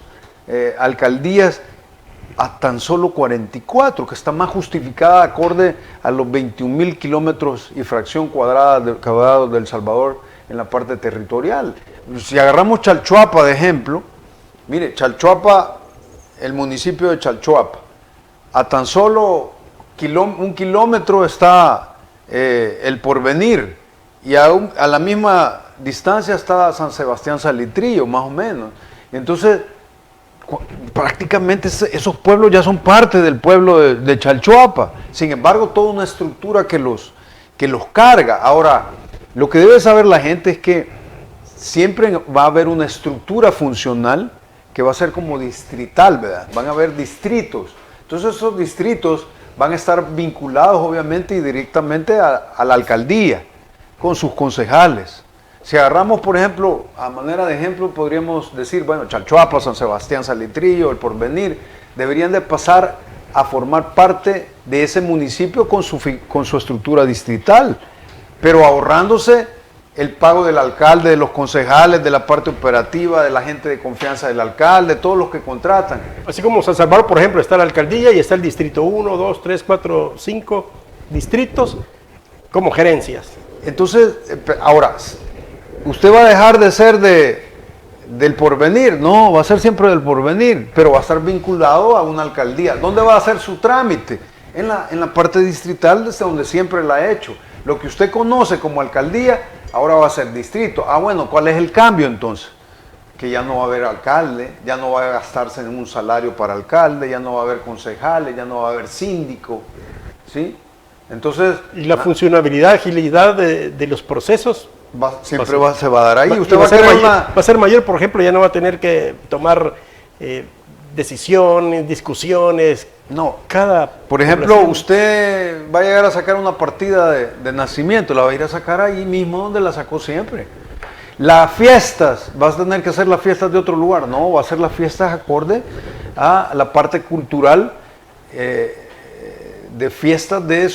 alcaldías a tan solo 44, que está más justificada acorde a los 21.000 kilómetros y fracción cuadrada de El Salvador en la parte territorial. Si agarramos Chalchuapa de ejemplo, mire, Chalchuapa, el municipio de Chalchuapa, a tan solo 1 kilómetro está El Porvenir, y a la misma distancia está San Sebastián Salitrillo, más o menos. Entonces, prácticamente esos pueblos ya son parte del pueblo de Chalchuapa. Sin embargo, toda una estructura que los carga. Ahora, lo que debe saber la gente es que siempre va a haber una estructura funcional que va a ser como distrital, ¿verdad? Van a haber distritos. Entonces esos distritos van a estar vinculados obviamente y directamente a la alcaldía, con sus concejales. Si agarramos, por ejemplo, a manera de ejemplo, podríamos decir, bueno, Chalchuapa, San Sebastián Salitrillo, El Porvenir, deberían de pasar a formar parte de ese municipio con su estructura distrital, pero ahorrándose el pago del alcalde, de los concejales, de la parte operativa, de la gente de confianza del alcalde, todos los que contratan. Así como San Salvador, por ejemplo, está la alcaldía y está el distrito 1, 2, 3, 4, 5 distritos como gerencias. Entonces, ahora, ¿usted va a dejar de ser del Porvenir? No, va a ser siempre del Porvenir, pero va a estar vinculado a una alcaldía. ¿Dónde va a hacer su trámite? En la parte distrital, desde donde siempre la ha hecho. Lo que usted conoce como alcaldía, ahora va a ser distrito. Ah, bueno, ¿cuál es el cambio entonces? Que ya no va a haber alcalde, ya no va a gastarse en un salario para alcalde, ya no va a haber concejales, ya no va a haber síndico, ¿sí? Entonces... Y la funcionabilidad, agilidad de los procesos... se va a dar ahí. Usted va a ser mayor, por ejemplo, ya no va a tener que tomar decisiones, discusiones. No, por ejemplo, usted va a llegar a sacar una partida de nacimiento, la va a ir a sacar ahí mismo donde la sacó siempre. Las fiestas, vas a tener que hacer las fiestas de otro lugar, no, va a hacer las fiestas acorde a la parte cultural de fiestas de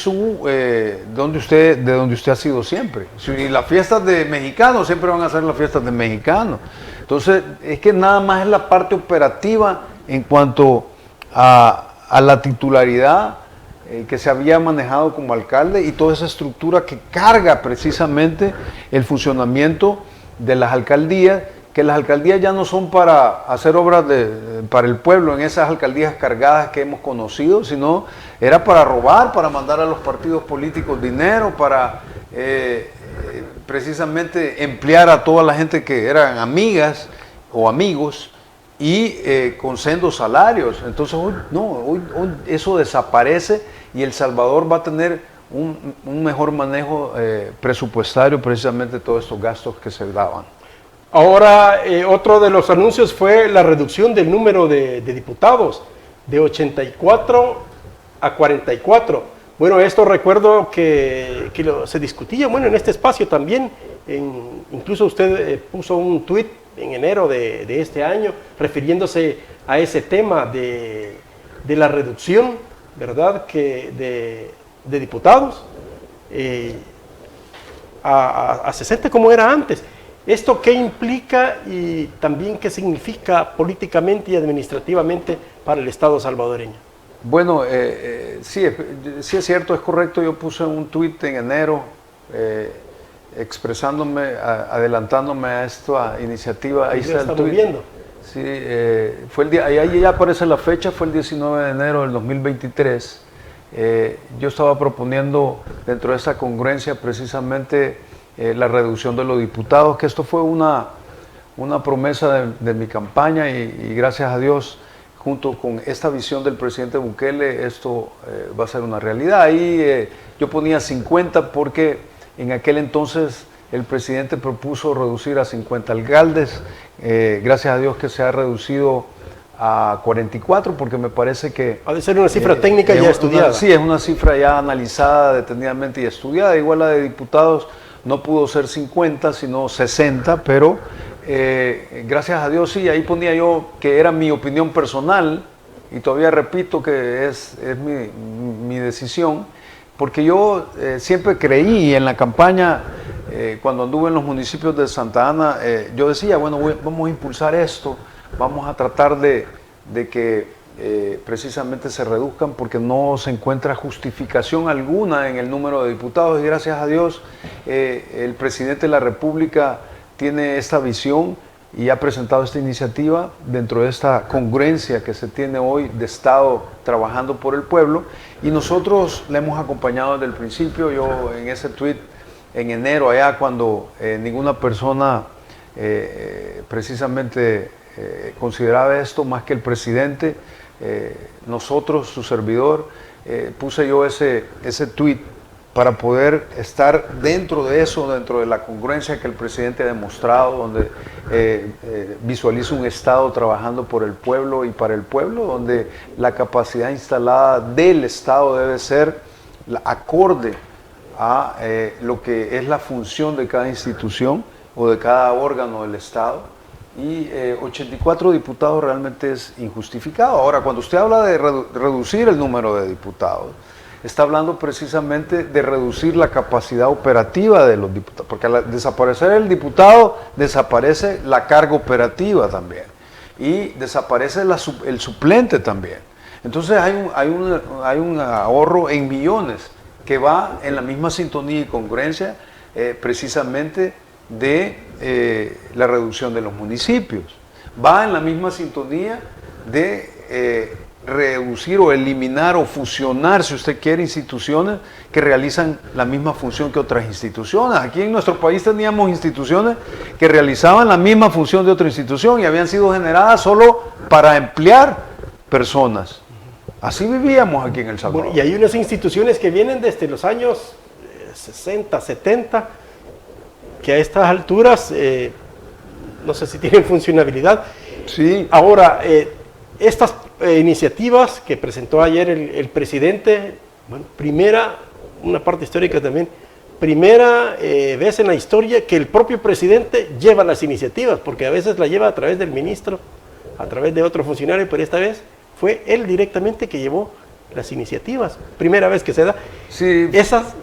donde usted ha sido siempre. Si las fiestas de mexicanos siempre van a ser las fiestas de mexicanos. Entonces, es que nada más es la parte operativa en cuanto a la titularidad que se había manejado como alcalde y toda esa estructura que carga precisamente el funcionamiento de las alcaldías, que las alcaldías ya no son para hacer obras para el pueblo en esas alcaldías cargadas que hemos conocido, sino era para robar, para mandar a los partidos políticos dinero, para precisamente emplear a toda la gente que eran amigas o amigos y con sendos salarios. Entonces hoy eso desaparece y El Salvador va a tener un mejor manejo presupuestario precisamente de todos estos gastos que se daban. Ahora, otro de los anuncios fue la reducción del número de diputados, de 84 a 44. Bueno, esto recuerdo que se discutía, bueno, en este espacio también, incluso usted puso un tuit en enero de este año, refiriéndose a ese tema de la reducción, ¿verdad?, de diputados a 60 como era antes. ¿Esto qué implica y también qué significa políticamente y administrativamente para el Estado salvadoreño? Bueno, sí es cierto, es correcto. Yo puse un tuit en enero expresándome, adelantándome a esta iniciativa. Ahí está el tuit. Sí, fue el día, ahí ya aparece la fecha, fue el 19 de enero del 2023. Yo estaba proponiendo dentro de esa congruencia precisamente la reducción de los diputados, que esto fue una una promesa de mi campaña y gracias a Dios, junto con esta visión del presidente Bukele, esto va a ser una realidad. Ahí yo ponía 50 porque en aquel entonces el presidente propuso reducir a 50 alcaldes. Gracias a Dios que se ha reducido a 44 porque me parece que... Ha de ser una cifra técnica ya estudiada. Sí, es una cifra ya analizada detenidamente y estudiada. Igual la de diputados no pudo ser 50, sino 60, pero gracias a Dios sí, ahí ponía yo que era mi opinión personal y todavía repito que es mi decisión, porque yo siempre creí en la campaña, cuando anduve en los municipios de Santa Ana, yo decía, bueno, vamos a impulsar esto, vamos a tratar de que precisamente se reduzcan porque no se encuentra justificación alguna en el número de diputados y gracias a Dios el presidente de la República tiene esta visión y ha presentado esta iniciativa dentro de esta congruencia que se tiene hoy de Estado trabajando por el pueblo y nosotros le hemos acompañado desde el principio. Yo en ese tweet en enero allá cuando ninguna persona precisamente consideraba esto más que el presidente, nosotros, su servidor, puse yo ese tweet para poder estar dentro de eso, dentro de la congruencia que el presidente ha demostrado, donde visualiza un Estado trabajando por el pueblo y para el pueblo, donde la capacidad instalada del Estado debe ser acorde a lo que es la función de cada institución o de cada órgano del Estado. Y 84 diputados realmente es injustificado. Ahora, cuando usted habla de reducir el número de diputados, está hablando precisamente de reducir la capacidad operativa de los diputados, porque al desaparecer el diputado, desaparece la carga operativa también, y desaparece el suplente también. Entonces hay un ahorro en millones que va en la misma sintonía y congruencia precisamente de la reducción de los municipios. Va en la misma sintonía de reducir o eliminar o fusionar, si usted quiere, instituciones que realizan la misma función que otras instituciones. Aquí en nuestro país teníamos instituciones que realizaban la misma función de otra institución y habían sido generadas solo para emplear personas. Así vivíamos aquí en El Salvador. Bueno, y hay unas instituciones que vienen desde los años 60, 70, que a estas alturas no sé si tienen funcionabilidad. Sí. Ahora, estas iniciativas que presentó ayer el presidente, bueno, una parte histórica también, primera vez en la historia que el propio presidente lleva las iniciativas, porque a veces la lleva a través del ministro, a través de otro funcionario, pero esta vez fue él directamente que llevó las iniciativas. Primera vez que se da. Sí. Esas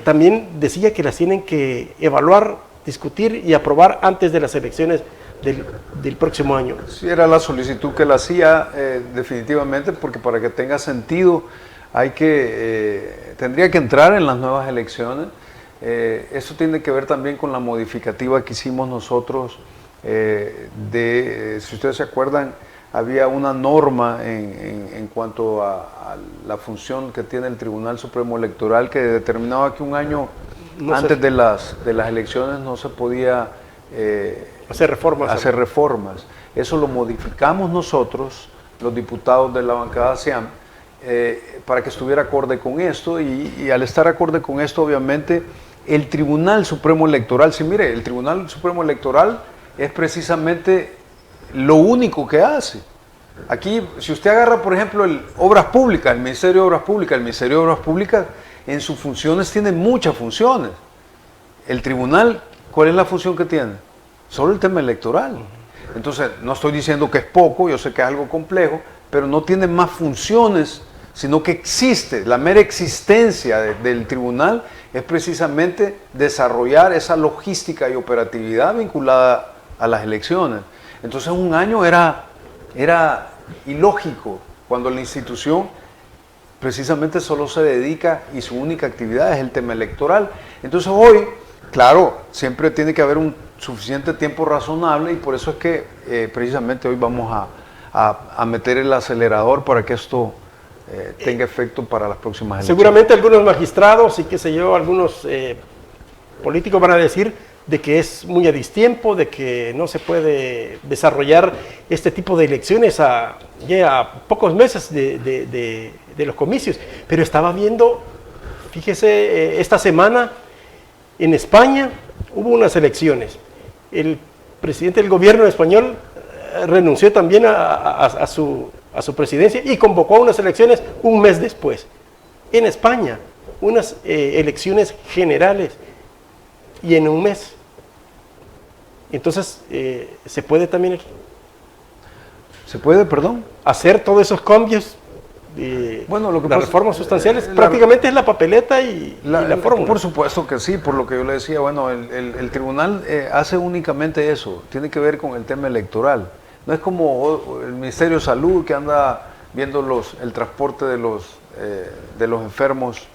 también decía que las tienen que evaluar, discutir y aprobar antes de las elecciones del próximo año. Sí, era la solicitud que la hacía definitivamente, porque para que tenga sentido tendría que entrar en las nuevas elecciones. Eso tiene que ver también con la modificativa que hicimos nosotros si ustedes se acuerdan, había una norma en cuanto a la función que tiene el Tribunal Supremo Electoral que determinaba que un año antes de las elecciones no se podía hacer reformas. Eso lo modificamos nosotros, los diputados de la bancada SIAM, para que estuviera acorde con esto y al estar acorde con esto, obviamente, el Tribunal Supremo Electoral, sí, mire, el Tribunal Supremo Electoral es precisamente lo único que hace. Aquí, si usted agarra, por ejemplo, Obras Públicas, el Ministerio de Obras Públicas, en sus funciones tiene muchas funciones. El tribunal, ¿cuál es la función que tiene? Solo el tema electoral. Entonces, no estoy diciendo que es poco, yo sé que es algo complejo, pero no tiene más funciones, sino que existe, la mera existencia del tribunal es precisamente desarrollar esa logística y operatividad vinculada a las elecciones. Entonces, un año era ilógico cuando la institución precisamente solo se dedica y su única actividad es el tema electoral. Entonces hoy, claro, siempre tiene que haber un suficiente tiempo razonable y por eso es que precisamente hoy vamos a meter el acelerador para que esto tenga efecto para las próximas elecciones. Seguramente algunos magistrados y qué sé yo, algunos políticos van a decir, de que es muy a distiempo, de que no se puede desarrollar este tipo de elecciones ya a pocos meses de los comicios. Pero estaba viendo, fíjese, esta semana en España hubo unas elecciones. El presidente del gobierno español renunció también a su presidencia y convocó unas elecciones un mes después. En España, unas elecciones generales y en un mes. Entonces, se puede también hacer todos esos cambios. Bueno, lo que las pasa, reformas sustanciales prácticamente es la papeleta y la fórmula. Por supuesto que sí, por lo que yo le decía, bueno, el tribunal hace únicamente eso, tiene que ver con el tema electoral. No es como el Ministerio de Salud que anda viendo el transporte de los enfermos,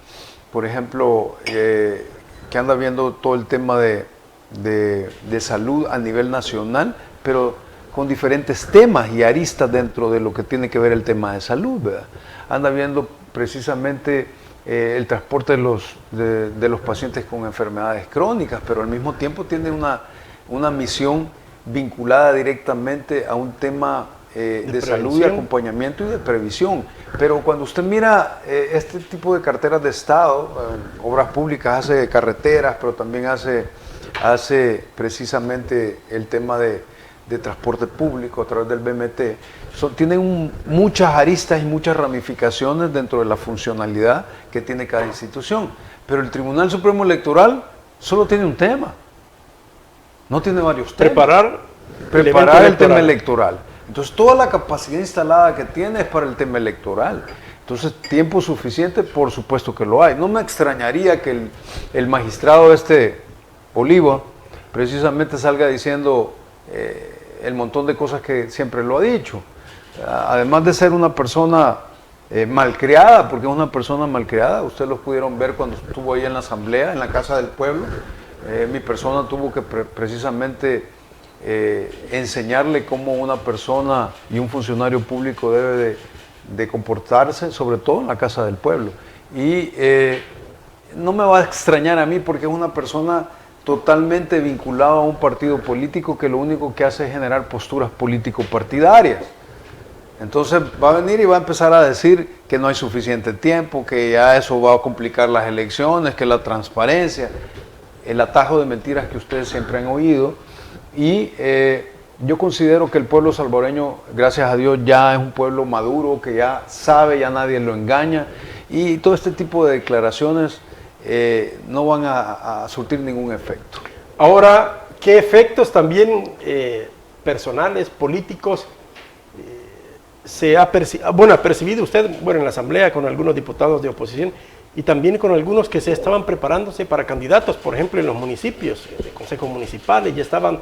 por ejemplo, que anda viendo todo el tema de salud a nivel nacional, pero con diferentes temas y aristas dentro de lo que tiene que ver el tema de salud, ¿verdad? Anda viendo precisamente el transporte de los pacientes con enfermedades crónicas, pero al mismo tiempo tiene una misión vinculada directamente a un tema de salud y acompañamiento y de previsión. Pero cuando usted mira este tipo de carteras de Estado, obras públicas, hace carreteras, pero también hace precisamente el tema de transporte público a través del BMT, tienen muchas aristas y muchas ramificaciones dentro de la funcionalidad que tiene cada institución. Pero el Tribunal Supremo Electoral solo tiene un tema, no tiene varios temas. Preparar el tema electoral. Entonces toda la capacidad instalada que tiene es para el tema electoral. Entonces, tiempo suficiente, por supuesto que lo hay. No me extrañaría que el magistrado Oliva precisamente salga diciendo el montón de cosas que siempre lo ha dicho. Además de ser una persona malcriada, porque es una persona malcriada, ustedes lo pudieron ver cuando estuvo ahí en la asamblea, en la Casa del Pueblo. Mi persona tuvo que precisamente enseñarle cómo una persona y un funcionario público debe de comportarse, sobre todo en la Casa del Pueblo. Y no me va a extrañar a mí porque es una persona totalmente vinculada a un partido político que lo único que hace es generar posturas político-partidarias. Entonces va a venir y va a empezar a decir que no hay suficiente tiempo, que ya eso va a complicar las elecciones, que la transparencia, el atajo de mentiras que ustedes siempre han oído. Y yo considero que el pueblo salvadoreño, gracias a Dios, ya es un pueblo maduro, que ya sabe, ya nadie lo engaña, y todo este tipo de declaraciones no van a surtir ningún efecto. Ahora, ¿qué efectos también personales, políticos, ha percibido usted, en la asamblea con algunos diputados de oposición y también con algunos que se estaban preparándose para candidatos, por ejemplo en los municipios, de consejos municipales, ya estaban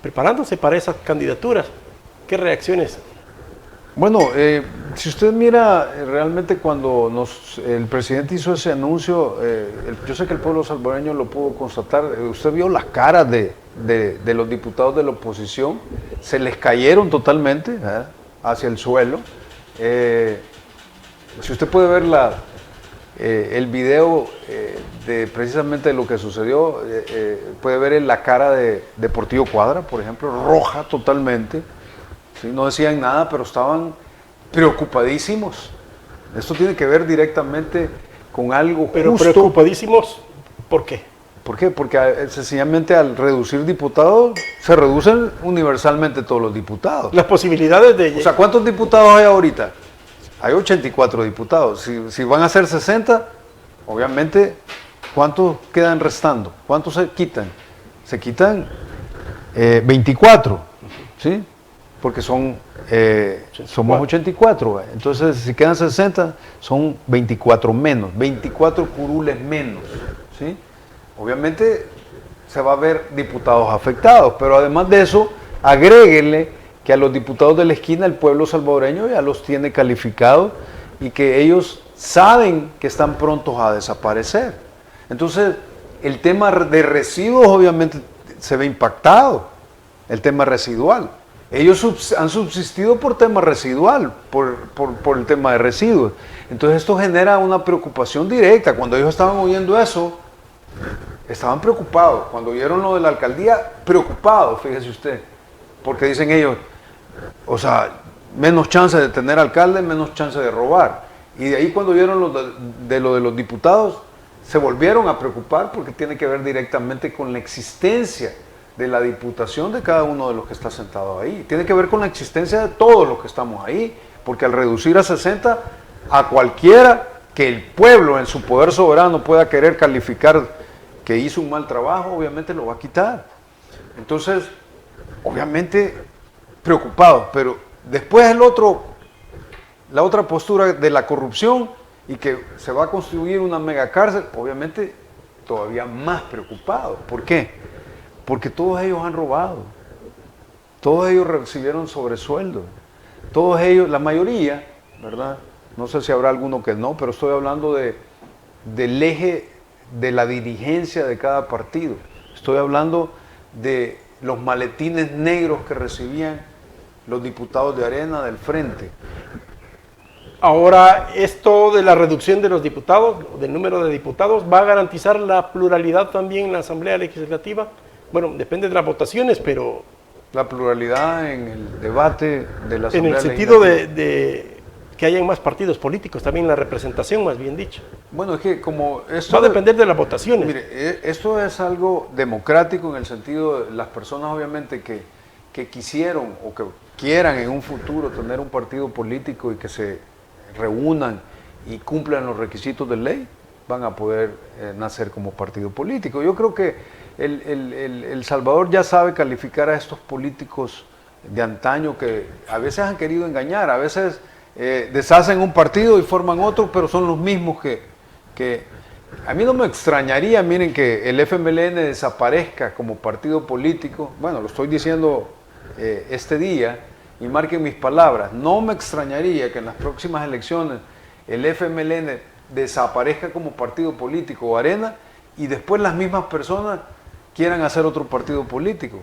preparándose para esas candidaturas? ¿Qué reacciones? Bueno, si usted mira realmente cuando el presidente hizo ese anuncio, yo sé que el pueblo salvadoreño lo pudo constatar, usted vio las caras de los diputados de la oposición, se les cayeron totalmente hacia el suelo. Si usted puede ver el video precisamente de lo que sucedió, puede ver en la cara de Deportivo Cuadra, por ejemplo, roja totalmente. ¿Sí? No decían nada, pero estaban preocupadísimos. Esto tiene que ver directamente con algo pero justo. ¿Preocupadísimos por qué? ¿Por qué? Porque sencillamente al reducir diputados, se reducen universalmente todos los diputados. Las posibilidades de... O sea, ¿cuántos diputados hay ahorita? Hay 84 diputados. Si van a ser 60, obviamente, ¿cuántos quedan restando? ¿Cuántos se quitan? Se quitan 24, ¿sí? Porque somos 84. Entonces, si quedan 60, son 24 menos, 24 curules menos, ¿sí? Obviamente, se va a ver diputados afectados, pero además de eso, agréguenle que a los diputados de la esquina el pueblo salvadoreño ya los tiene calificados y que ellos saben que están prontos a desaparecer. Entonces, el tema de residuos obviamente se ve impactado, el tema residual. Ellos han subsistido por tema residual, por el tema de residuos. Entonces esto genera una preocupación directa. Cuando ellos estaban oyendo eso, estaban preocupados. Cuando vieron lo de la alcaldía, preocupados, fíjese usted. Porque dicen ellos, o sea, menos chance de tener alcalde, menos chance de robar. Y de ahí cuando vieron lo de los diputados, se volvieron a preocupar porque tiene que ver directamente con la existencia de la diputación de cada uno de los que está sentado ahí. Tiene que ver con la existencia de todos los que estamos ahí, porque al reducir a 60, a cualquiera que el pueblo en su poder soberano pueda querer calificar que hizo un mal trabajo, obviamente lo va a quitar. Entonces, obviamente preocupados, pero después la otra postura de la corrupción y que se va a construir una megacárcel, obviamente todavía más preocupados. ¿Por qué? Porque todos ellos han robado, todos ellos recibieron sobresueldo, todos ellos, la mayoría, ¿verdad? No sé si habrá alguno que no, pero estoy hablando del eje de la dirigencia de cada partido. Estoy hablando de los maletines negros que recibían los diputados de Arena del Frente. Ahora, esto de la reducción de los diputados, del número de diputados, ¿va a garantizar la pluralidad también en la Asamblea Legislativa? Bueno, depende de las votaciones, pero... La pluralidad en el debate de la Asamblea Legislativa. En el sentido de que hayan más partidos políticos, también la representación, más bien dicho. Bueno, es que como esto... Va a depender de las votaciones. Mire, esto es algo democrático en el sentido de las personas, obviamente, que quisieron o que quieran en un futuro tener un partido político y que se reúnan y cumplan los requisitos de ley, van a poder nacer como partido político. Yo creo que El Salvador ya sabe calificar a estos políticos de antaño que a veces han querido engañar, a veces deshacen un partido y forman otro, pero son los mismos que a mí no me extrañaría, miren, que el FMLN desaparezca como partido político. Bueno, lo estoy diciendo este día y marquen mis palabras, no me extrañaría que en las próximas elecciones el FMLN desaparezca como partido político o Arena y después las mismas personas quieran hacer otro partido político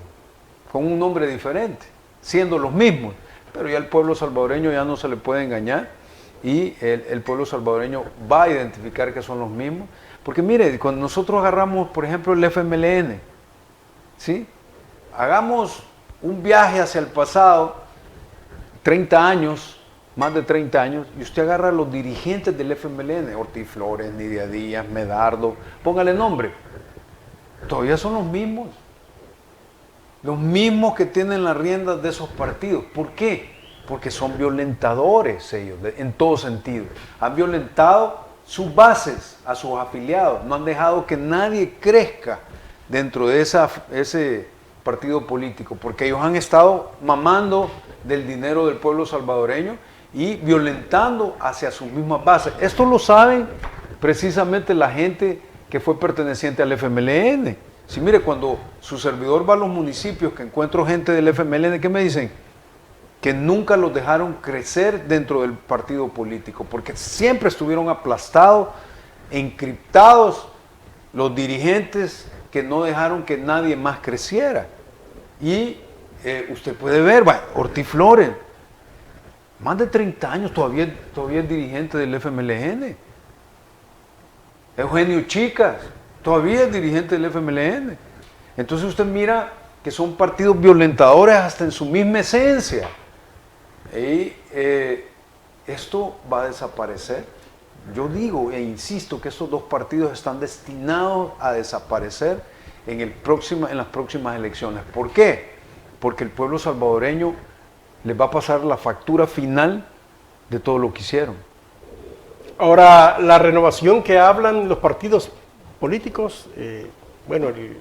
con un nombre diferente, siendo los mismos, pero ya el pueblo salvadoreño ya no se le puede engañar y el pueblo salvadoreño va a identificar que son los mismos, porque mire, cuando nosotros agarramos, por ejemplo, el FMLN, ¿sí? Hagamos un viaje hacia el pasado, 30 años, más de 30 años, y usted agarra a los dirigentes del FMLN, Ortiz Flores, Nidia Díaz, Medardo, póngale nombre, todavía son los mismos que tienen las riendas de esos partidos. ¿Por qué? Porque son violentadores ellos, en todo sentido. Han violentado sus bases, a sus afiliados, no han dejado que nadie crezca dentro de ese partido político, porque ellos han estado mamando del dinero del pueblo salvadoreño y violentando hacia sus mismas bases. Esto lo saben precisamente la gente que fue perteneciente al FMLN. Si mire, cuando su servidor va a los municipios que encuentro gente del FMLN, ¿qué me dicen? Que nunca los dejaron crecer dentro del partido político, porque siempre estuvieron aplastados, encriptados los dirigentes que no dejaron que nadie más creciera. Y usted puede ver, bueno, Ortiz Flores, más de 30 años todavía es dirigente del FMLN. Eugenio Chicas, todavía es dirigente del FMLN. Entonces usted mira que son partidos violentadores hasta en su misma esencia. Y esto va a desaparecer. Yo digo e insisto que estos dos partidos están destinados a desaparecer en las próximas elecciones. ¿Por qué? Porque el pueblo salvadoreño les va a pasar la factura final de todo lo que hicieron. Ahora, la renovación que hablan los partidos políticos, bueno, el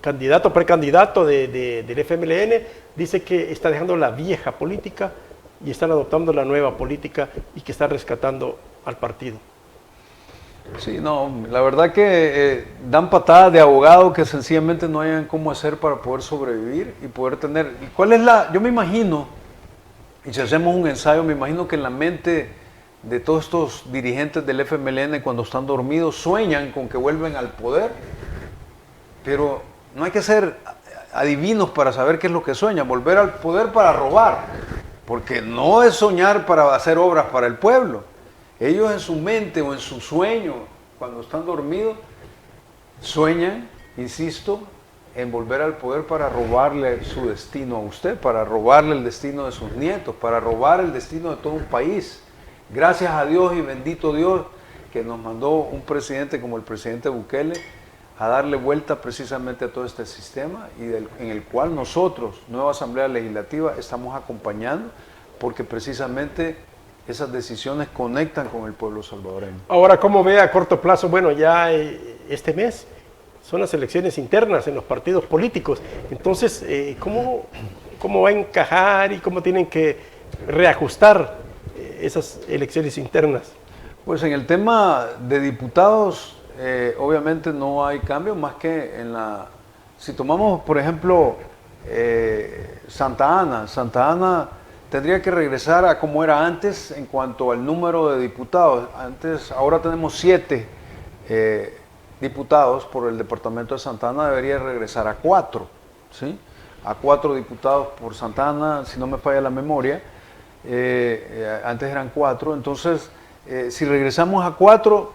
candidato, precandidato del FMLN dice que está dejando la vieja política y están adoptando la nueva política y que está rescatando al partido. Sí, no, la verdad que dan patadas de abogado que sencillamente no hayan cómo hacer para poder sobrevivir y poder tener... Yo me imagino, y si hacemos un ensayo, me imagino que en la mente de todos estos dirigentes del FMLN cuando están dormidos sueñan con que vuelven al poder, pero no hay que ser adivinos para saber qué es lo que sueñan, volver al poder para robar, porque no es soñar para hacer obras para el pueblo. Ellos en su mente o en su sueño, cuando están dormidos, sueñan insisto, en volver al poder para robarle su destino a usted, para robarle el destino de sus nietos, para robar el destino de todo un país. Gracias a Dios y bendito Dios que nos mandó un presidente como el presidente Bukele a darle vuelta precisamente a todo este sistema y en el cual nosotros, Nueva Asamblea Legislativa, estamos acompañando porque precisamente esas decisiones conectan con el pueblo salvadoreño. Ahora, ¿cómo ve a corto plazo? Bueno, ya este mes son las elecciones internas en los partidos políticos. Entonces, ¿cómo va a encajar y cómo tienen que reajustar esas elecciones internas? Pues en el tema de diputados, obviamente no hay cambio más que si tomamos, por ejemplo, Santa Ana tendría que regresar a como era antes en cuanto al número de diputados. Ahora tenemos 7 diputados por el departamento de Santa Ana, debería regresar a 4, ¿sí? A 4 diputados por Santa Ana, si no me falla la memoria. Antes eran 4, entonces si regresamos a 4,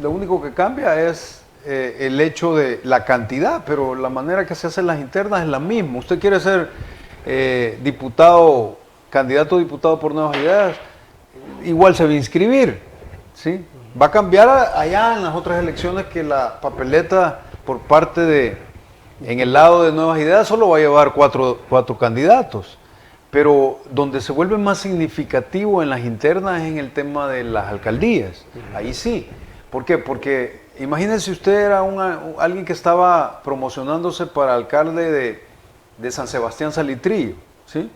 lo único que cambia es el hecho de la cantidad, pero la manera que se hacen las internas es la misma. Usted quiere ser candidato a diputado por Nuevas Ideas, igual se va a inscribir, ¿sí? Va a cambiar allá en las otras elecciones que la papeleta por parte en el lado de Nuevas Ideas solo va a llevar 4 candidatos. Pero donde se vuelve más significativo en las internas es en el tema de las alcaldías. Ahí sí. ¿Por qué? Porque imagínense usted era alguien que estaba promocionándose para alcalde de San Sebastián Salitrillo, ¿sí?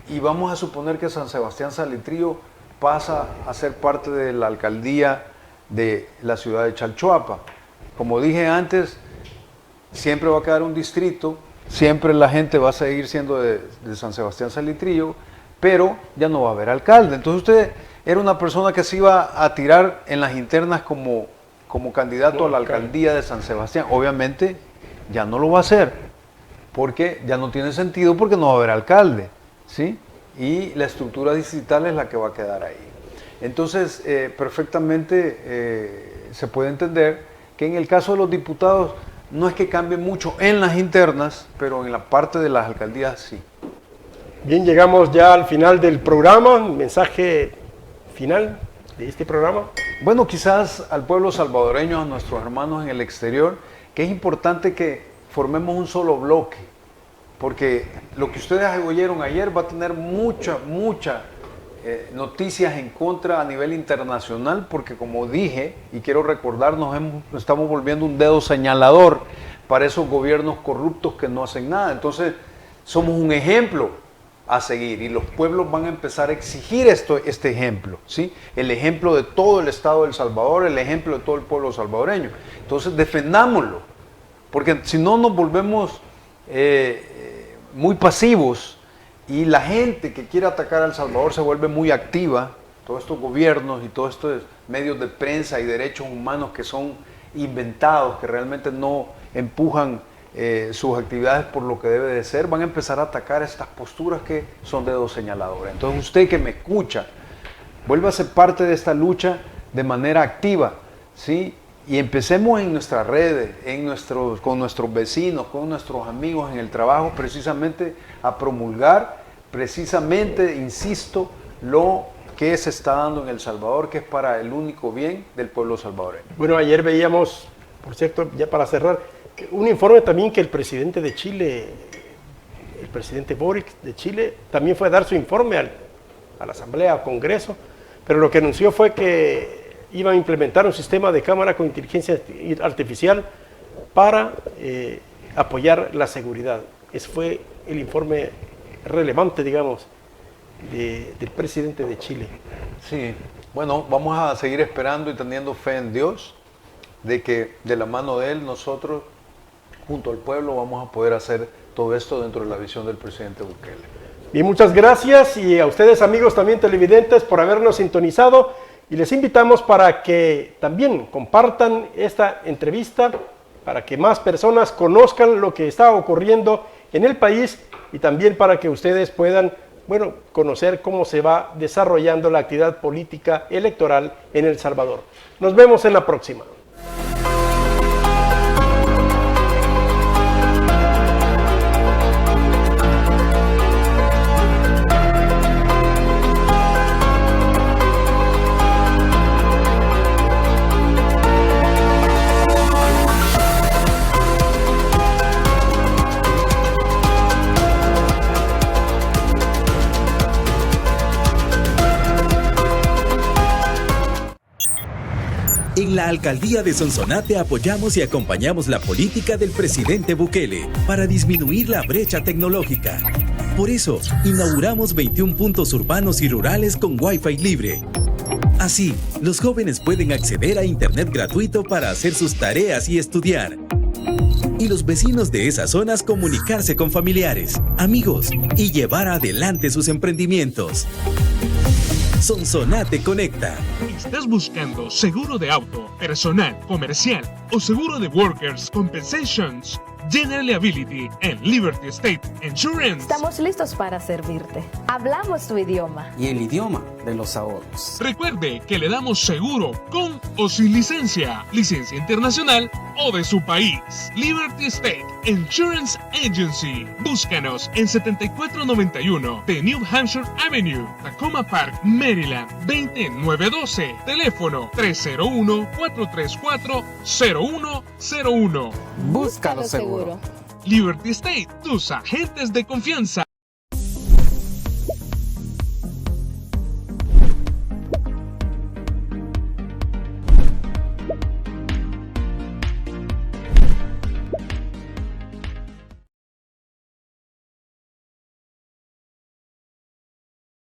Y vamos a suponer que San Sebastián Salitrillo pasa a ser parte de la alcaldía de la ciudad de Chalchuapa. Como dije antes, siempre va a quedar un distrito, siempre la gente va a seguir siendo de San Sebastián Salitrillo, pero ya no va a haber alcalde. Entonces usted era una persona que se iba a tirar en las internas como candidato a la alcaldía de San Sebastián. Obviamente ya no lo va a hacer, porque ya no tiene sentido, porque no va a haber alcalde, ¿sí? Y la estructura distrital es la que va a quedar ahí. Entonces, perfectamente se puede entender que en el caso de los diputados no es que cambie mucho en las internas, pero en la parte de las alcaldías sí. Bien, llegamos ya al final del programa. Un mensaje final de este programa. Bueno, quizás al pueblo salvadoreño, a nuestros hermanos en el exterior, que es importante que formemos un solo bloque, porque lo que ustedes oyeron ayer va a tener muchas noticias en contra a nivel internacional, porque como dije, y quiero recordar, nos estamos volviendo un dedo señalador para esos gobiernos corruptos que no hacen nada. Entonces, somos un ejemplo a seguir y los pueblos van a empezar a exigir este ejemplo, ¿sí? El ejemplo de todo el Estado de El Salvador, el ejemplo de todo el pueblo salvadoreño. Entonces, defendámoslo, porque si no nos volvemos muy pasivos y la gente que quiere atacar a El Salvador se vuelve muy activa, todos estos gobiernos y todos estos medios de prensa y derechos humanos que son inventados, que realmente no empujan sus actividades por lo que debe de ser, van a empezar a atacar estas posturas que son dedos señaladores. Entonces usted que me escucha, vuélvase parte de esta lucha de manera activa, ¿sí? Y empecemos en nuestras redes, con nuestros vecinos, con nuestros amigos en el trabajo, precisamente a promulgar, precisamente, insisto, lo que se está dando en El Salvador, que es para el único bien del pueblo salvadoreño. Bueno, ayer veíamos, por cierto, ya para cerrar, un informe también que el presidente de Chile, el presidente Boric de Chile, también fue a dar su informe a la Asamblea, al Congreso, pero lo que anunció fue que iban a implementar un sistema de cámara con inteligencia artificial para apoyar la seguridad. Ese fue el informe relevante, digamos, del presidente de Chile. Sí, bueno, vamos a seguir esperando y teniendo fe en Dios, de que de la mano de Él nosotros, junto al pueblo, vamos a poder hacer todo esto dentro de la visión del presidente Bukele. Bien, muchas gracias, y a ustedes, amigos también televidentes, por habernos sintonizado, y les invitamos para que también compartan esta entrevista para que más personas conozcan lo que está ocurriendo en el país y también para que ustedes puedan, bueno, conocer cómo se va desarrollando la actividad política electoral en El Salvador. Nos vemos en la próxima. En la Alcaldía de Sonsonate apoyamos y acompañamos la política del presidente Bukele para disminuir la brecha tecnológica. Por eso, inauguramos 21 puntos urbanos y rurales con Wi-Fi libre. Así, los jóvenes pueden acceder a Internet gratuito para hacer sus tareas y estudiar. Y los vecinos de esas zonas comunicarse con familiares, amigos y llevar adelante sus emprendimientos. Sonsonate Conecta. ¿Estás buscando seguro de auto, personal, comercial o seguro de Workers' Compensations? General Liability en Liberty State Insurance. Estamos listos para servirte. Hablamos tu idioma. Y el idioma de los ahorros. Recuerde que le damos seguro con o sin licencia, licencia internacional o de su país. Liberty State Insurance Agency. Búscanos en 7491 de New Hampshire Avenue, Tacoma Park, Maryland, 20912. Teléfono 301-434-0101. Búscalo seguro. Liberty State, tus agentes de confianza.